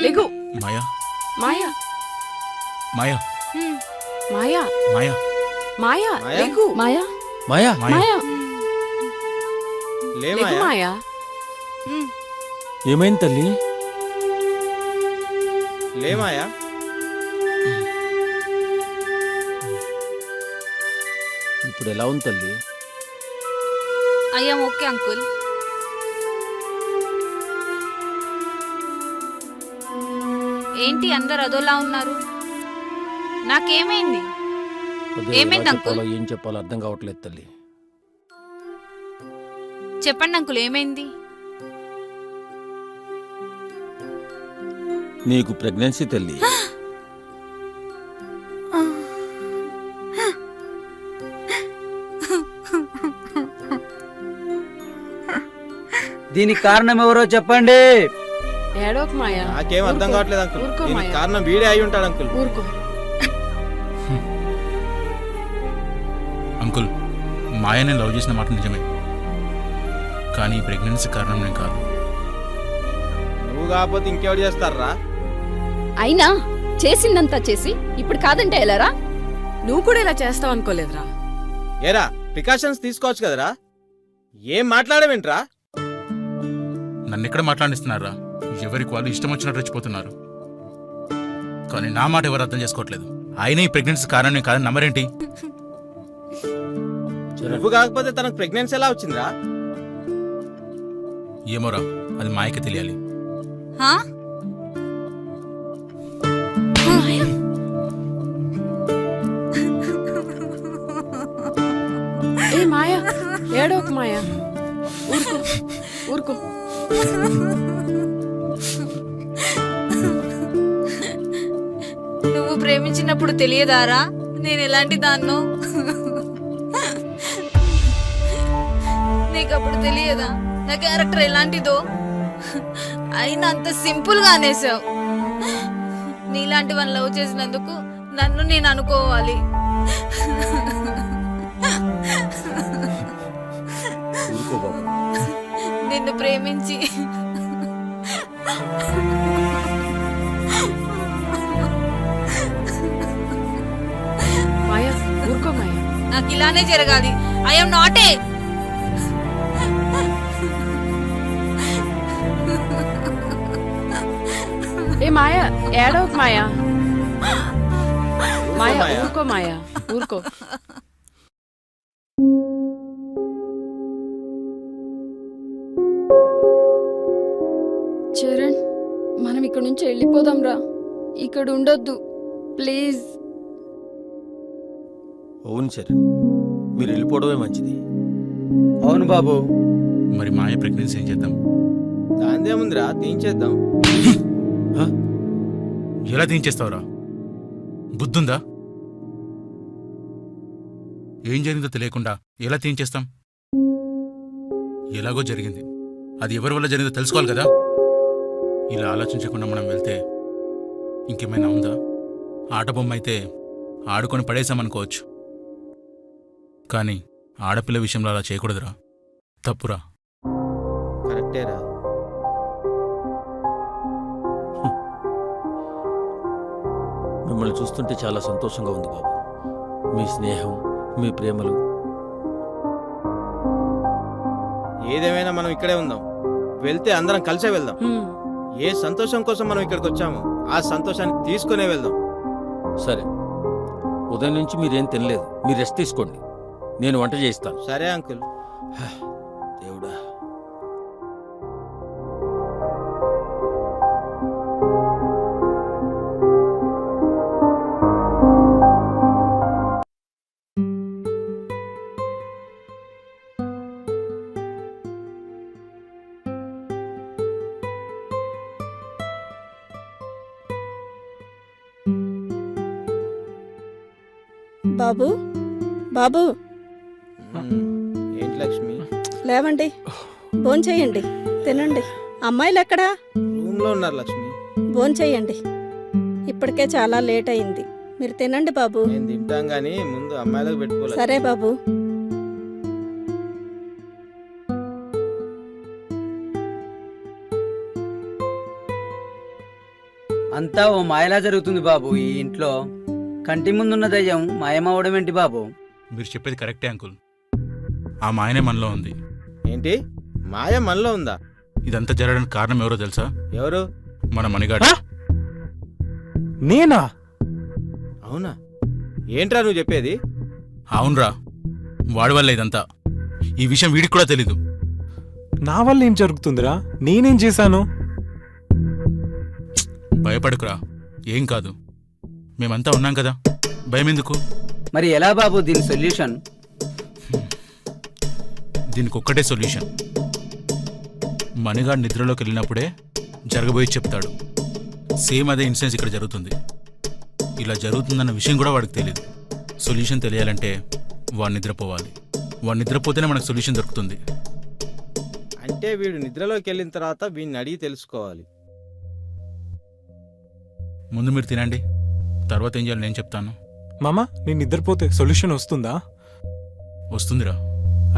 లేగు. మాయా మాయా మాయా మాయా మాయా మాయా మాయా? లేగు. మాయా మాయా మాయా మాయా లే లేగు మాయా. మాయా. ఏమైంది తల్లి? లే మాయా. ఇప్పుడు ఎలా ఉంది తల్లి? అయ్యాం ఓకే అంకుల్. ఏంటి అందరు అదోలా ఉన్నారు? నాకేమైంది? అదే ఏమైంది ఎలా అంకుల్? చెప్పాలో ఏం చెప్పాలో అర్థం కావట్లేదు తల్లి. చెప్పండి అంకుల్ ఏమైంది? నీకు ప్రెగ్నెన్సీ తల్లి. దీనికి కారణం ఎవరో చెప్పండి. ఏడోక మాయా. నాకేం అర్థం కావట్లేదు అంకుల్. ఊరుకో దీనికి మాయా. కారణం వీడే అయి ఉంటాడు అంకుల్. ఊరుకో. అంకుల్, మాయ నేను లవ్ చేసిన మాట నిజమే, కానీ ఈ ప్రెగ్నెన్సీ కారణం నేను కాదు. నువ్వు కాకపోతే ఇంకెవరు చేస్తారా? అయినా చేసిందంతా చేసి ఇప్పుడు కాదంటే ఎలారా? నువ్వు కూడా ఇలా చేస్తావు అనుకోలేదురా. ఏరా ప్రికాషన్స్ తీసుకోవచ్చు కదరా. ఏం మాట్లాడవేంట్రా? నన్ను ఎక్కడ మాట్లాడిస్తున్నారా? ఎవరికి వాళ్ళు ఇష్టం వచ్చినట్టు రెచ్చిపోతున్నారు. కానీ నా మాట ఎవరు అర్థం చేసుకోవట్లేదు. అయినా ఈ ప్రెగ్నెన్సీ కారణం నేను కాదని నమ్మరేంటి? నువ్వు కాకపోతే తనకు ప్రెగ్నెన్సీ ఎలా వచ్చిందిరా? ఏమోరా, అది మాయకి తెలియాలి. హా? ఏ మాయా ఏడోక మాయా. ఊరుకో ఊరుకో. నువ్వు ప్రేమించినప్పుడు తెలియదారా నేను ఎలాంటి దాన్నో? నీకప్పుడు తెలియదా నా క్యారెక్టర్ ఎలాంటిదో? అయినా అంత సింపుల్ గా అనేసావు. నీలాంటి వాళ్ళని లవ్ చేసినందుకు నన్ను నేను అనుకోవాలి. ఊరుకో బాబు. నిన్ను ప్రేమించి మాయా ఊరుకో మాయా. నాకు ఇలానే జరగాలి. I'm not a. ఏ మాయా ఏడోక మాయా. మాయా మాయా. ఊరుకో మాయా ఊరుకో. చరణ్, మనం ఇక్కడ నుంచి వెళ్ళిపోదాం రా. ఇక్కడ ఉండొద్దు ప్లీజ్. అవును సరే, మీరు వెళ్ళిపోవడమే మంచిది. అవును బాబు. మరి మాయ ప్రెగ్నెన్సీ ఏం చేద్దాం? దాందేముందిరా, తీయించేద్దాం. ఎలా తీయించేస్తావురా? బుద్ధుందా? ఏం జరిగిందో తెలియకుండా ఎలా తీయించేస్తాం? ఎలాగో జరిగింది, అది ఎవరి వల్ల జరిగిందో తెలుసుకోవాలి కదా. ఇలా ఆలోచించకుండా మనం వెళ్తే ఇంకేమైనా ఉందా? ఆట బొమ్మ అయితే ఆడుకొని పడేసామనుకోవచ్చు, కానీ ఆడపిల్ల విషయంలో అలా చేయకూడదురా, తప్పురా. కరెక్టేరా. మిమ్మల్ని చూస్తుంటే చాలా సంతోషంగా ఉంది బాబు. మీ స్నేహం, మీ ప్రేమలు. ఏదేమైనా మనం ఇక్కడే ఉందాం. వెళ్తే అందరం కలిసే వెళ్దాం. ఏ సంతోషం కోసం మనం ఇక్కడికి వచ్చామో ఆ సంతోషాన్ని తీసుకునే వెళ్దాం. సరే, ఉదయం నుంచి మీరేం తినలేదు, మీరు రెస్ట్ తీసుకోండి, నేను వంట చేయిస్తాను. సరే అంకుల్. దేవుడా. బాబు బాబు ఏంటి లక్ష్మి? లేవండి, భోంచేయండి, తినండి. అమ్మాయిలు ఎక్కడా? రూమ్ లో ఉన్నారు లక్ష్మి. భోంచేయండి, ఇప్పటికే చాలా లేట్ అయింది. మీరు తినండి బాబు. నేను తింటాం గానీ ముందు అమ్మాయిలకు పెట్టుకోలేదు. సరే బాబు. అంతా ఓ మాయలా జరుగుతుంది బాబు ఈ ఇంట్లో. కంటి ముందున్న దయ్యం మాయమవడం ఏంటి బాబు? మీరు చెప్పేది కరెక్టే అంకుల్, ఆ మాయనే మనలో ఉంది. ఏంటి మాయ మనలో ఉందా? ఇదంతా జరగడానికి కారణం ఎవరో తెలుసా? ఎవరు? మన మణిగాడు. నేనా? అవునా? ఏంట్రా నువ్వు చెప్పేది? అవునరా, వాడి వల్ల ఇదంతా. ఈ విషయం వీడికి కూడా తెలీదు. నా వల్ల ఏం జరుగుతుందిరా? నేనేం చేశాను? భయపడకురా, ఏం కాదు, మేమంతా ఉన్నాం కదా, భయం ఎందుకు? మరి ఎలా బాబు దీని సొల్యూషన్? దీనికి ఒక్కటే సొల్యూషన్. మణిగాడు నిద్రలోకి వెళ్ళినప్పుడే జరగబోయి చెప్తాడు. సేమ్ అదే ఇన్సిడెన్స్ ఇక్కడ జరుగుతుంది. ఇలా జరుగుతుందన్న విషయం కూడా వాడికి తెలియదు. సొల్యూషన్ తెలియాలంటే వాడు నిద్రపోవాలి. వాడు నిద్రపోతేనే మనకు సొల్యూషన్ దొరుకుతుంది. అంటే వీడు నిద్రలోకి వెళ్ళిన తర్వాత వీడిని అడిగి తెలుసుకోవాలి. ముందు మీరు తినండి, తర్వాత ఏం చేయాలి నేను చెప్తాను. మామ, నేను నిద్రపోతే సొల్యూషన్ వస్తుందా? వస్తుందిరా.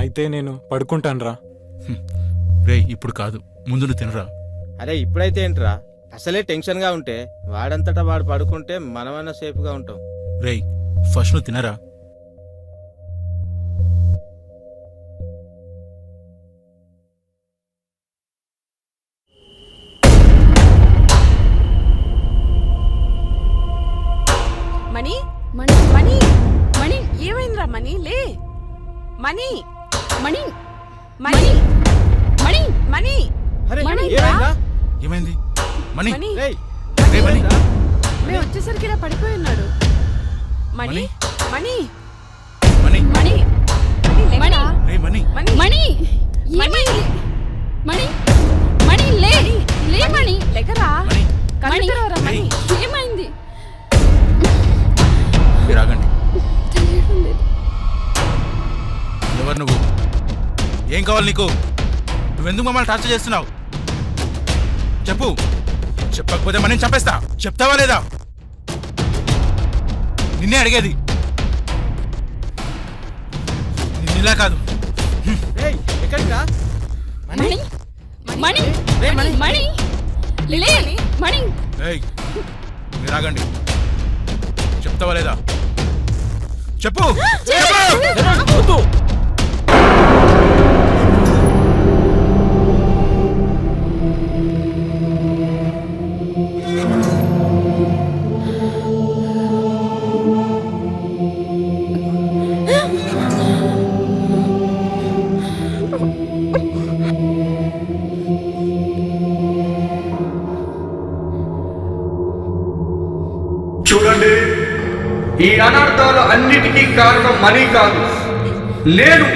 అయితే నేను పడుకుంటానురా. రేయ్, ఇప్పుడు కాదు, ముందు నువ్వు తినరా. అరే ఇప్పుడైతే ఏంట్రా? అసలే టెన్షన్ గా ఉంటే వాడంతటా వాడు పడుకుంటే మనమన్నా సేఫ్ గా ఉంటాం. రేయ్, ఫస్ట్ నువ్వు తినరా. మణి మణి మణి మణి ఏమైందిరా? మణి లే. మణి మణి మణి మణి మణి అరే మణి, ఏమైందా? ఏమైంది? మణి, మణి రేయ్, రేయ్ మణి, మేము వచ్చేసరికి ఇలా పడిపోయి ఉన్నాడు. మణి మణి మణి, మణి మణి రేయ్ మణి, మణి మణి ఏమైంది? మణి మణి లే లే మణి లెగరా. మణి, కళ్ళు తెరవరా మణి. ఏమైంది? మీరు ఆగండి. తెలియడం లేదు. ఎవరు నువ్వు? ఏం కావాలి నీకు? నువ్వెందుకు మమ్మల్ని టార్చర్ చేస్తున్నావు? చెప్పు. చెప్పకపోతే మనం చంపేస్తా. చెప్తావా లేదా? నిన్నే అడిగేది. నిన్నిలా కాదు. రేయ్, ఎక్కడికా? మణి మణి మణి మణి లే మణి. ఏయ్, మీరు ఆగండి. చెప్తావా లేదా? చెప్పు. వద్దు. చూడండి, ఈ అనర్థాలు అన్నిటికీ కారణం మనీ కాదు, నేను.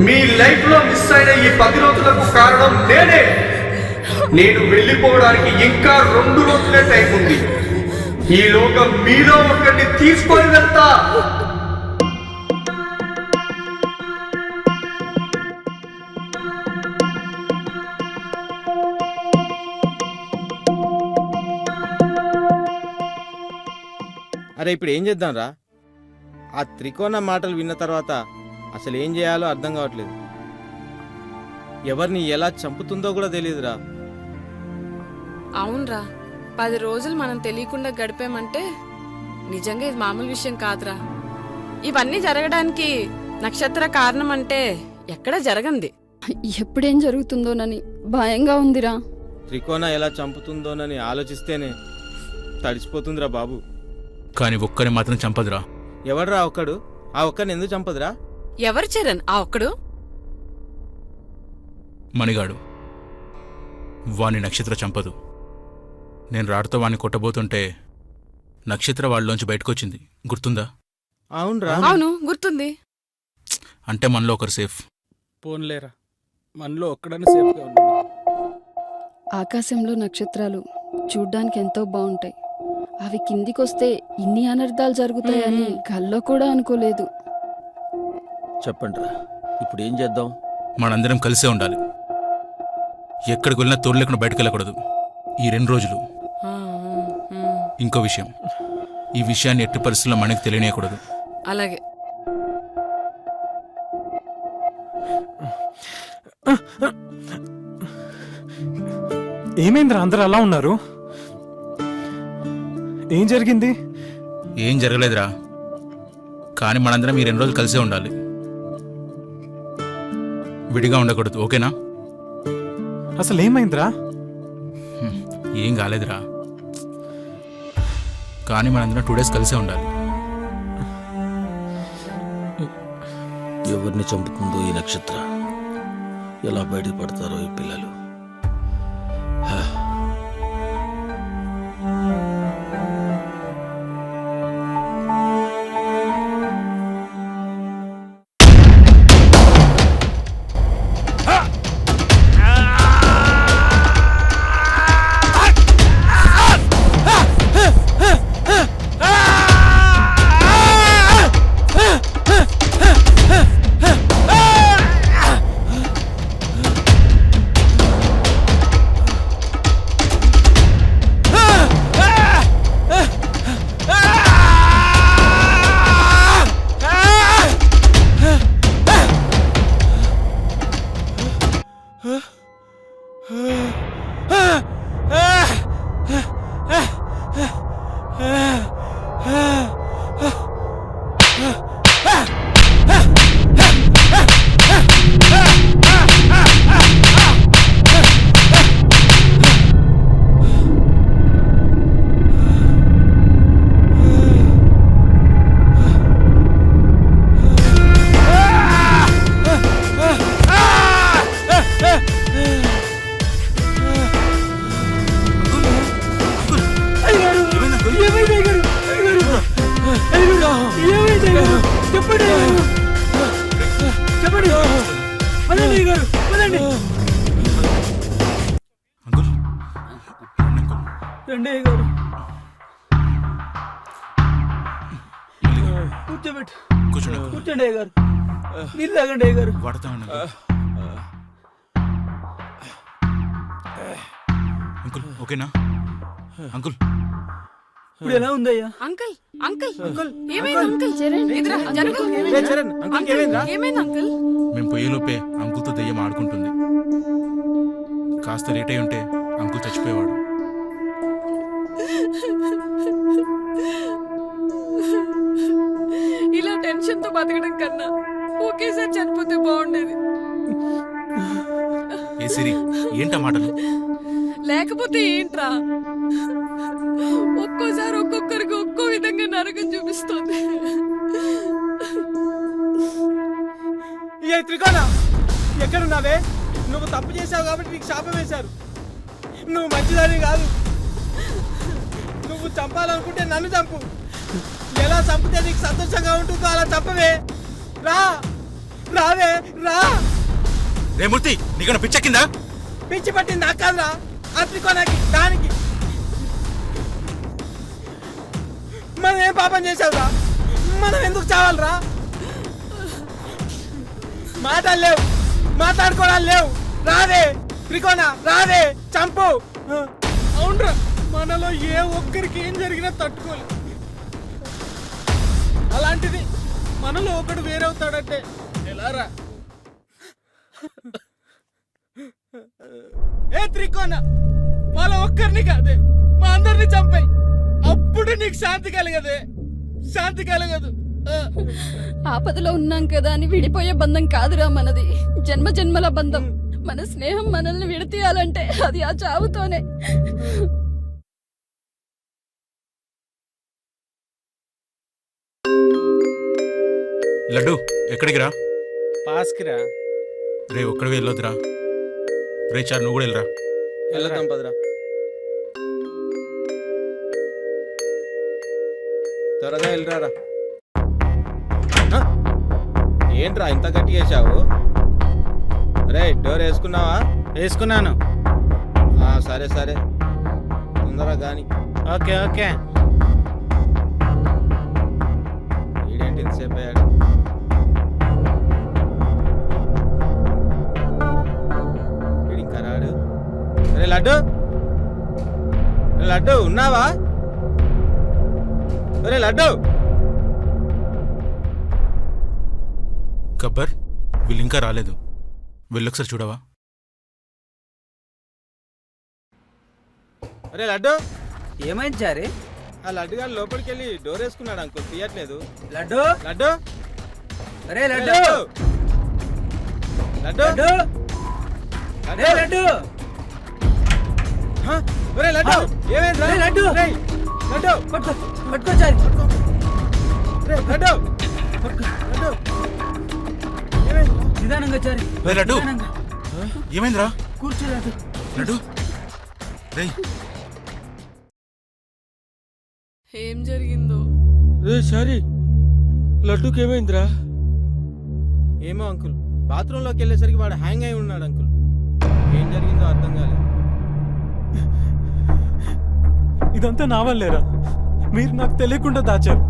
మీ లైఫ్ లో మిస్ అయిన ఈ 10 రోజులకు కారణం నేనే. నేను వెళ్ళిపోవడానికి ఇంకా 2 రోజులే టైం ఉంది. ఈలోగా మీలో ఒకరిని తీసుకొని వెళ్తా. అరే ఇప్పుడు ఏం చేద్దాం రా? ఆ త్రికోణ మాటలు విన్న తర్వాత అసలు ఏం చేయాలో అర్థం కావట్లేదు. ఎవరిని ఎలా చంపుతుందో కూడా తెలియదురా. అవునరా, 10 రోజులు మనం తెలియకుండా గడిపామంటే నిజంగా ఇది మామూలు విషయం కాదురా. ఇవన్నీ జరగడానికి నక్షత్ర కారణం అంటే ఎక్కడ జరగంది. ఎప్పుడేం జరుగుతుందోనని భయంగా ఉందిరా. త్రికోణ ఎలా చంపుతుందోనని ఆలోచిస్తేనే తడిసిపోతుందిరా బాబు. కానీ ఒక్కని మాత్రం చంపదురా. ఎవడ్రా ఒక్కడు? ఆ ఒక్కడిని ఎందుకు చంపదురా? ఎవరు చరణ్ ఆ ఒక్కడు? మణిగాడు. వాణ్ణి నక్షత్ర చంపదు. నేను రాడుతో వాణ్ణి కొట్టబోతుంటే నక్షత్ర వాళ్ళలోంచి బయటకొచ్చింది, గుర్తుందా? అవునరా. అవును గుర్తుంది. అంటే మనలో ఒకరు సేఫ్. పోన్లేరా, మనలో ఒక్కడని సేఫ్గా ఉన్నాడు. ఆకాశంలో నక్షత్రాలు చూడ్డానికి ఎంతో బాగుంటాయి. అవి కిందికొస్తే ఇన్ని అనర్థాలు జరుగుతాయని కల్లో కూడా అనుకోలేదు. చెప్పండి రా, ఇప్పుడు ఏం చేద్దాం? మనందరం కలిసే ఉండాలి. ఎక్కడికి వెళ్ళినా తోడు లేకుండా బయటకు వెళ్ళకూడదు ఈ 2 రోజులు. ఇంకో విషయం, ఈ విషయాన్ని ఎట్టి పరిస్థితుల్లో మనకి తెలియనియకూడదు. అలాగే. ఏమైందిరా అందరు అలా ఉన్నారు? ఏం జరిగింది? ఏం జరగలేదురా, కానీ మనందరం ఈ 2 రోజులు కలిసే ఉండాలి. విడిగా ఉండకూడదు, ఓకేనా? అసలు ఏమైందిరా? ఏం కాలేదురా, కానీ మనందరం 2 డేస్ కలిసే ఉండాలి. ఎవరిని చంపుతుందో ఈ నక్షత్ర, ఎలా బయటపడతారో ఈ పిల్లలు. కూర్చోండి గారు, నీళ్ళు తాగండి గారు. అంకుల్ ఓకేనా? అంకుల్ ఇప్పుడు ఎలా ఉందయ్యా? అంకుల్ అంకుల్ అంకుల్ ఏమైంది అంకుల్? ఇదిరా, జరుగు. అంకుల్, ఏమైంది అంకుల్? మేము పోయేలోపే అంకుల్తో దెయ్యం ఆడుకుంటుంది. కాస్త లేట్ అయి ఉంటే అంకుల్ చచ్చిపోయేవాడు. ఇలా టెన్షన్ తో బతకడం కన్నా ఒకేసారి చనిపోతే బాగుండేది. ఏ సిరి, ఏంటా మాటలు? లేకపోతే ఏంట్రా, ఒక్కోసారి ఒక్కొక్కరికి ఒక్కో విధంగా నరకం చూపిస్తుంది. ఏ త్రికోణ, ఎక్కడున్నావే? నువ్వు తప్పు చేశావు కాబట్టి నీకు శాపం వేశారు. నువ్వు మంచిదాని కాదు. నువ్వు చంపాలనుకుంటే నన్ను చంపు. ఎలా చంపితే నీకు సంతోషంగా ఉంటుందో అలా చంపవే. రా, రావే, రా. రేమూర్తి, నీకన్నా పిచ్చెక్కిందా? పిచ్చి పట్టింది నాకు కాదురా, ఆ త్రికోణకి. దానికి మనం ఏం పాపం చేసావురా? మనం ఎందుకు చావాలరా? మాటలు లేవు, మాట్లాడుకోవడాలు లేవు. రాదే త్రికోణ, రాదే, చంపు. అవునరా, మనలో ఏ ఒక్కరికి ఏం జరిగినా తట్టుకోలేదు. అలాంటిది మనలో ఒకడు వేరవుతాడంటే ఎలారా? ఏ త్రికోణ, మాలో ఒక్కరిని కాదే మా అందరిని చంపాయి, అప్పుడు నీకు శాంతి కలగదే. శాంతి కలగదు. ఆపదలో ఉన్నాం కదా అని విడిపోయే బంధం కాదురా మనది, జన్మ జన్మల బంధం. మన స్నేహం మనల్ని విడతీయాలంటే అది ఆ చావుతోనే. లడ్డు ఎక్కడికి రా? పాస్కిరా. రే ఒక్కడివి వెళ్ళొద్దురా. రే చాలు నువ్వు కూడా వెళ్ళరా. వెళ్దాం పదరా. త్వరగా వెళ్ళరారా. ఏంట్రా ఇంత గట్టి వేసావు? రే డోర్ వేసుకున్నావా? వేసుకున్నాను. సరే సరే తొందరగా గాని. Okay okay. వీడేంటి ఇంతసేపు అయ్యాడు? వీడు ఇంకా రాడు. రే లడ్డు, లడ్డు ఉన్నావా? రే లడ్డు. గబ్బర్ వీళ్ళు ఇంకా రాలేదు, వెళ్ళొకసారి చూడవా? అరే లడ్డు, ఏమైంది చారి? ఆ లడ్డు గారు లోపలికి వెళ్ళి డోర్ వేసుకున్నాడు అంకుల్, తీయట్లేదు. లడ్డు లడ్డు, అరే లడ్డు లడ్డు లడ్డు అరే లడ్డు ఒరే లడ్డు, ఏమైంది లడ్డు? లడ్డు పట్టుకో పట్టుకో చారి. రే లడ్డు, లడ్డు ఏమైంది? నిదానంగా చారి. రే లడ్డు, నిదానంగా. ఏమైందిరా? కూర్చో లడ్డు. లడ్డు రే ఏం జరిగిందో? రే సారీ, లడ్డుకి ఏమైందిరా? ఏమో అంకుల్, బాత్రూంలోకి వెళ్ళేసరికి వాడు హ్యాంగ్ అయి ఉన్నాడు అంకుల్. ఏం జరిగిందో అర్థం కాలేదు. ఇదంతా నా వల్లేరా, మీరు నాకు తెలియకుండా దాచారు.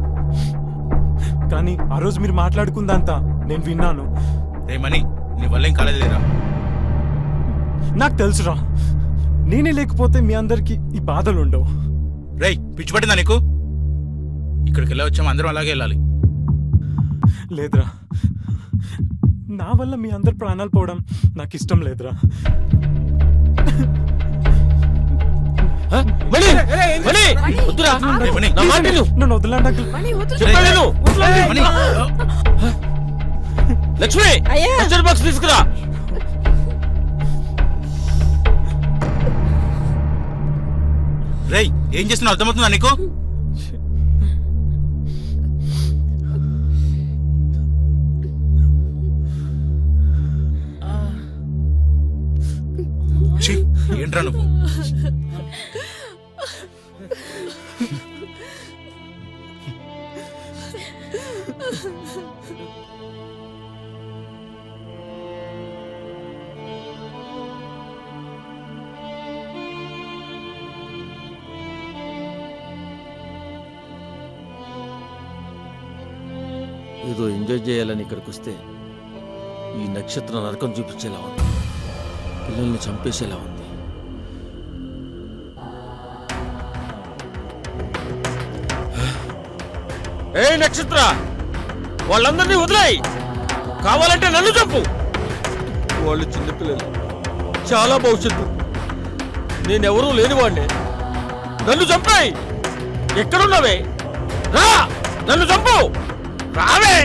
కానీ ఆ రోజు మీరు మాట్లాడుకుందంతా నేను విన్నాను. రే మణి, నీ వల్ల ఏం కాలేదు లేరా? నాకు తెలుసురా, నేనే లేకపోతే మీ అందరికి ఈ బాధలు ఉండవు. రే పిచ్చి పట్టిందా నీకు? ఇక్కడికి వెళ్ళి వచ్చాము, అందరం అలాగే వెళ్ళాలి. లేదురా, నా వల్ల మీ అందరి ప్రాణాలు పోవడం నాకు ఇష్టం లేదురా. నన్ను వదలండి అంకుల్. లక్ష్మి, అయ్యా బాక్స్ తీసుకురా. రేయ్ ఏం చేస్తున్నావు అర్థమవుతుందా నీకు? ఏంట్రా నువ్వు? ఏదో ఎంజాయ్ చేయాలని ఇక్కడికి వస్తే ఈ నక్షత్రం నరకం చూపించేలా ఉంది, పిల్లల్ని చంపేసేలా ఉంది. ఏ నక్షత్ర, వాళ్ళందరినీ వదిలేయి, కావాలంటే నన్ను చంపు. వాళ్ళు చిన్నపిల్లలు, చాలా భవిష్యత్తు. నేనెవరూ లేనివాడిని, నన్ను చంపాయి. ఎక్కడున్నావే? రా, నన్ను చంపు. రావే.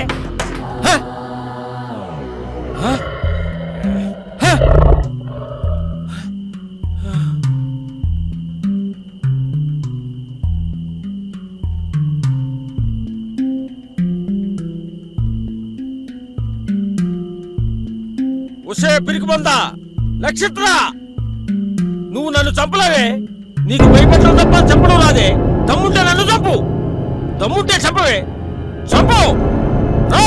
ఉషే పిరికిబందా నక్షత్ర, నువ్వు నన్ను చంపలేవే. నీకు భయపడడం తప్ప చంపడం రాదే. దమ్ముంటే నన్ను చంపు, దమ్ముంటే చంపవే. చంపు. రా.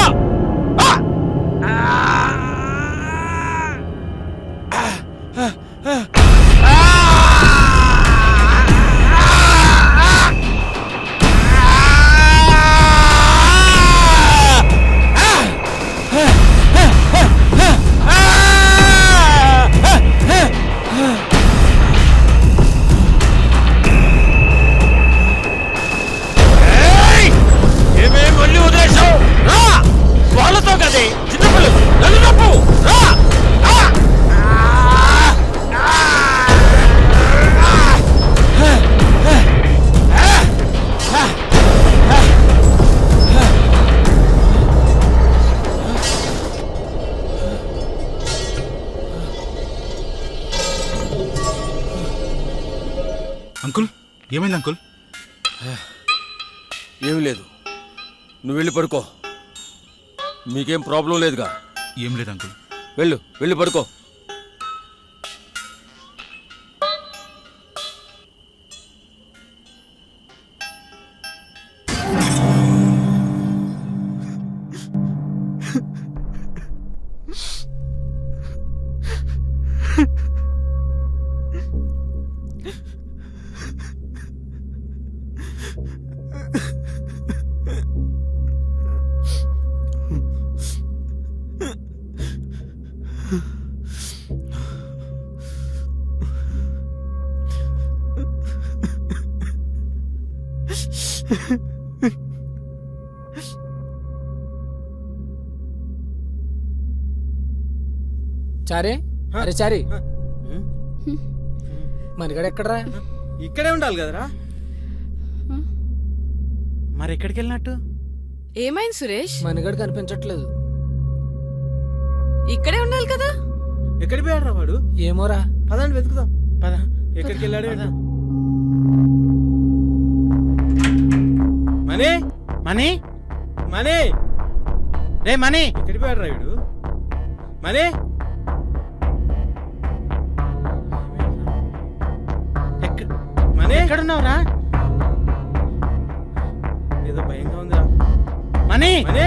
ఏమే మళ్ళీ వదిలే. ఏమైంది అంకుల్? ఏమీ లేదు, నువ్వు వెళ్ళి పడుకో. మీకేం ప్రాబ్లం లేదుగా? ఏం లేదు అంకుల్. వెళ్ళి పడుకో. చారే, అరే చారి, మనగడ ఎక్కడరా? ఇక్కడే ఉండాలి కదరా. మరి ఎక్కడికి వెళ్ళినట్టు? ఏమైంది సురేష్? మనగడ కనిపించట్లేదు. ఇక్కడే ఉండాలి కదా. ఎక్కడికి పోయాడు రా వాడు? ఏమోరా, పదండి వెతుకుదాం. పద, ఎక్కడికి వెళ్ళాడు? మనీ మనీ మనీ రే మనీ, ఎక్కడికి పోయాడు రా వీడు? మనీ మనీ ఎక్కడున్నావురా? ఏదో భయంగా ఉందిరా. మనీ మనీ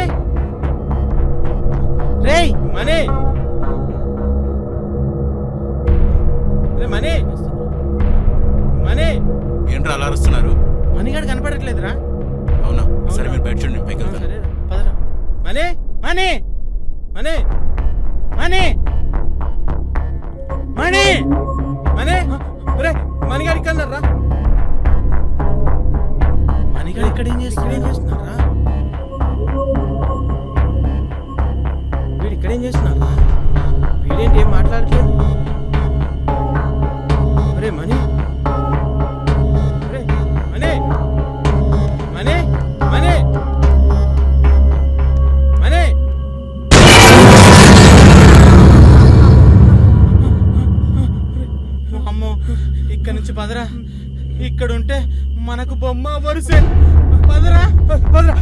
రే మనీ మనీ మనీ ఏంట్రా అలా అరుస్తున్నారు? మనీగాడు కనపడట్లేదురా. అవునా? సరే మీరు బయట చూడండి, పైకి వెళ్తాను. సరే పదరా. మనీ మనీ మనీ మనీ మనీ మనీ రే మనీగాడు ఇక్కడ ఉన్నారా? మనీగాడు ఇక్కడ ఏం చేస్తున్నారా? వీడు ఇక్కడ ఏం చేస్తున్నారా? వీడేంటి ఏం మాట్లాడట్లేదు? అరే మనీ అరే మనీ మనీ మనీ మనీ అమ్మో, ఇక్కడ నుంచి పదరా. ఇక్కడ ఉంటే మనకు బొమ్మ వరుసే. పదరా పదరా.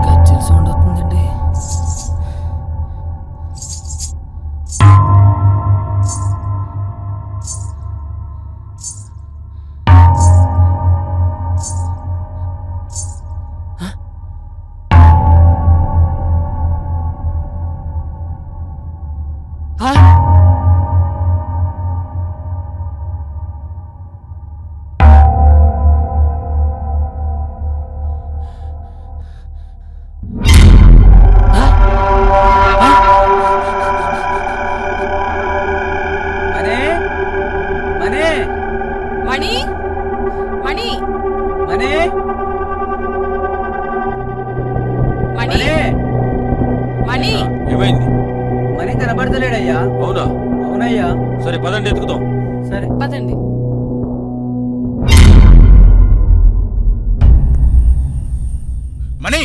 గజ్జల సౌండ్ వస్తుందండి. మణి మణి మనీ మణి మణి ఏమైంది? మనీ కనబడతలేడయ్యా. అవునా? అవునయ్యా. సరే పదండి, ఎత్తుకుదాం. సరే పదండి. మణి,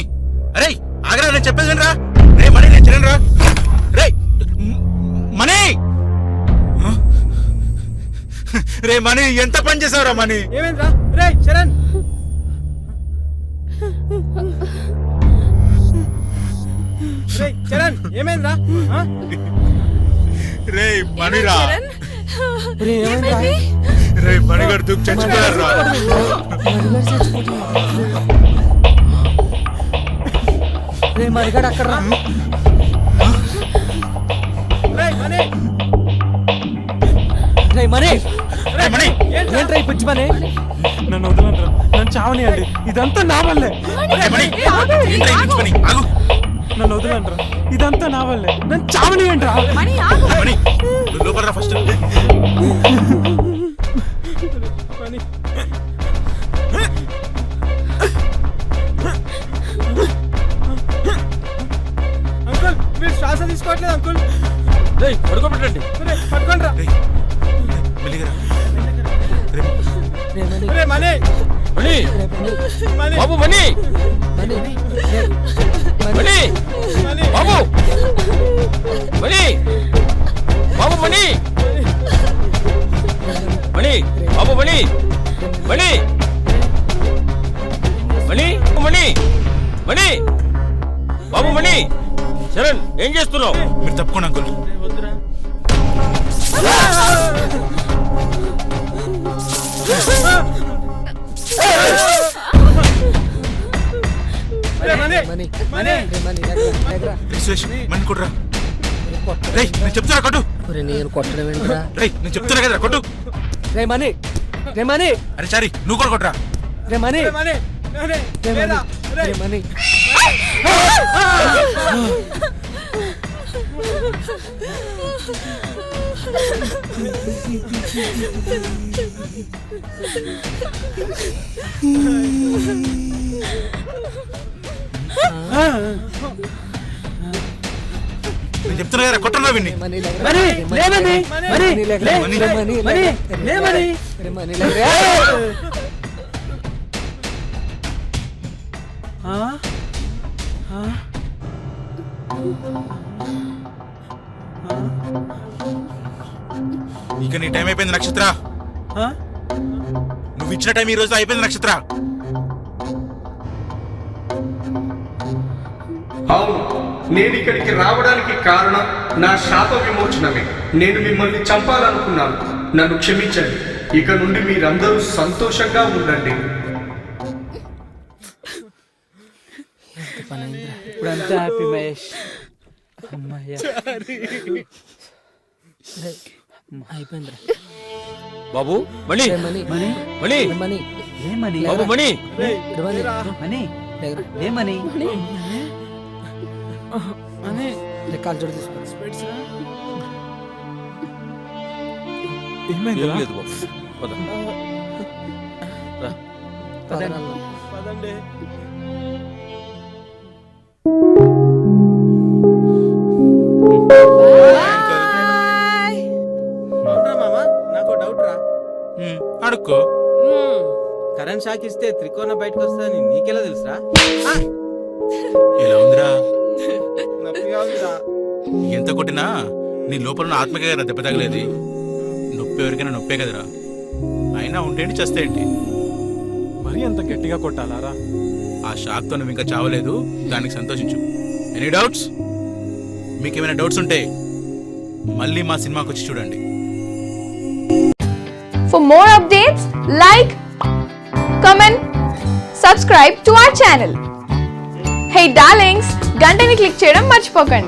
అరే ఆగరా, నేను చెప్పేది వినరా. రే మణి, నేను చిరంరా. రే మణి, రే మణి, ఎంత పని చేసావురా మణి? ఏమైందిరా? రే చరణ్, రే చరణ్ ఏమైందిరా? రే మణిరా, రే ఏమైందిరా? రే మణిగారు దూకు చచ్చిపోయారా? రే మనగడ అక్కడ రా. రే మనీ రే మనీ, రే మణి, ఏంట్రా ఈ పిచ్చి పని? నన్ను వదలండి, నన్ను చావనియండి. ఇదంతా నా వల్లే. రే మణి, ఏంట్రా ఈ పిచ్చి పని? ఆగు. నన్ను వదలండి, ఇదంతా నా వల్లే. నన్ను చావనియండి రా. మణి ఆగు. మణి, నువ్వు లోపల రా ఫస్ట్. మనీ అంకుల్, మీరు శ్వాస తీసుకోవట్లేదు అంకుల్. రేయ్ పడుకోబెట్టండి. పట్టుకోండి రా. మెల్లిగా రా. రే మనీ మణి మనీ బాబు మణి మణి బాబు మణి బాబు మణి మణి బాబు మణి మణి మణి మణి మణి బాబు మణి చరణ్ ఏం చేస్తున్నావు? మీరు తప్పకుండా అంకుల్. వద్దురా మనీ మనీ సురేష్ మణి కొట్టురా. రేయ్ నేను చెప్తున్నా కొట్టు. నేను కొట్టడం ఏంట్రా? రేయ్ నేను చెప్తున్నా కదరా కొట్టు. రే మనీ, రే మనీ, అరే సారీ నువ్వు కూడా కొట్టరా. రే మనీ, మనీ రే మనీ. నేను చెప్తున్నా కదరా కొట్టరా విన్ని. ఇక నీ టైం అయిపోయింది నక్షత్ర. నువ్వు ఇచ్చిన టైం ఈ రోజు అయిపోయింది నక్షత్ర. అవును, నేను ఇక్కడికి రావడానికి కారణం నా శాప విమోచనమే. నేను మిమ్మల్ని చంపాలనుకున్నాను, నన్ను క్షమించండి. ఇక నుండి మీరందరూ సంతోషంగా ఉండండి. ఇప్పుడంతా హ్యాపీ మహేష్. అయిపోయిందిరా బాబు మణి మనీ, మణి మనీ, ఏమని బాబు మణి మనీ ఏమని కాల్ చూడు తీసుకో. ఏం లేదు బాబు పద. రా. పదండి అవునరా మామా, నాకు డౌట్ రా. అడుక్కో. కరెంట్ షాక్ ఇస్తే త్రికోణ బయటకు వస్తుందని నీకెలా తెలుసురా? ఇలా ఉందిరా. నొప్పిగా ఉందిరా. ఎంత కొట్టినా నీ లోపల ఉన్న ఆత్మకే కదా దెబ్బ తగలేది. నొప్పి ఎవరికైనా నొప్పే కదరా. అయినా ఉంటేంటి చస్తే ఏంటి? మరీ అంత గట్టిగా కొట్టాలారా? ఆ షాక్తో నువ్వు ఇంకా చావలేదు, దానికి సంతోషించు. Any doubts? మీకేమైనా డౌట్స్ ఉంటే మళ్ళీ మా సినిమాకి వచ్చి చూడండి. For more updates, like, comment, subscribe to our channel. Hey darlings, గంటని click చేయడం మర్చిపోకండి.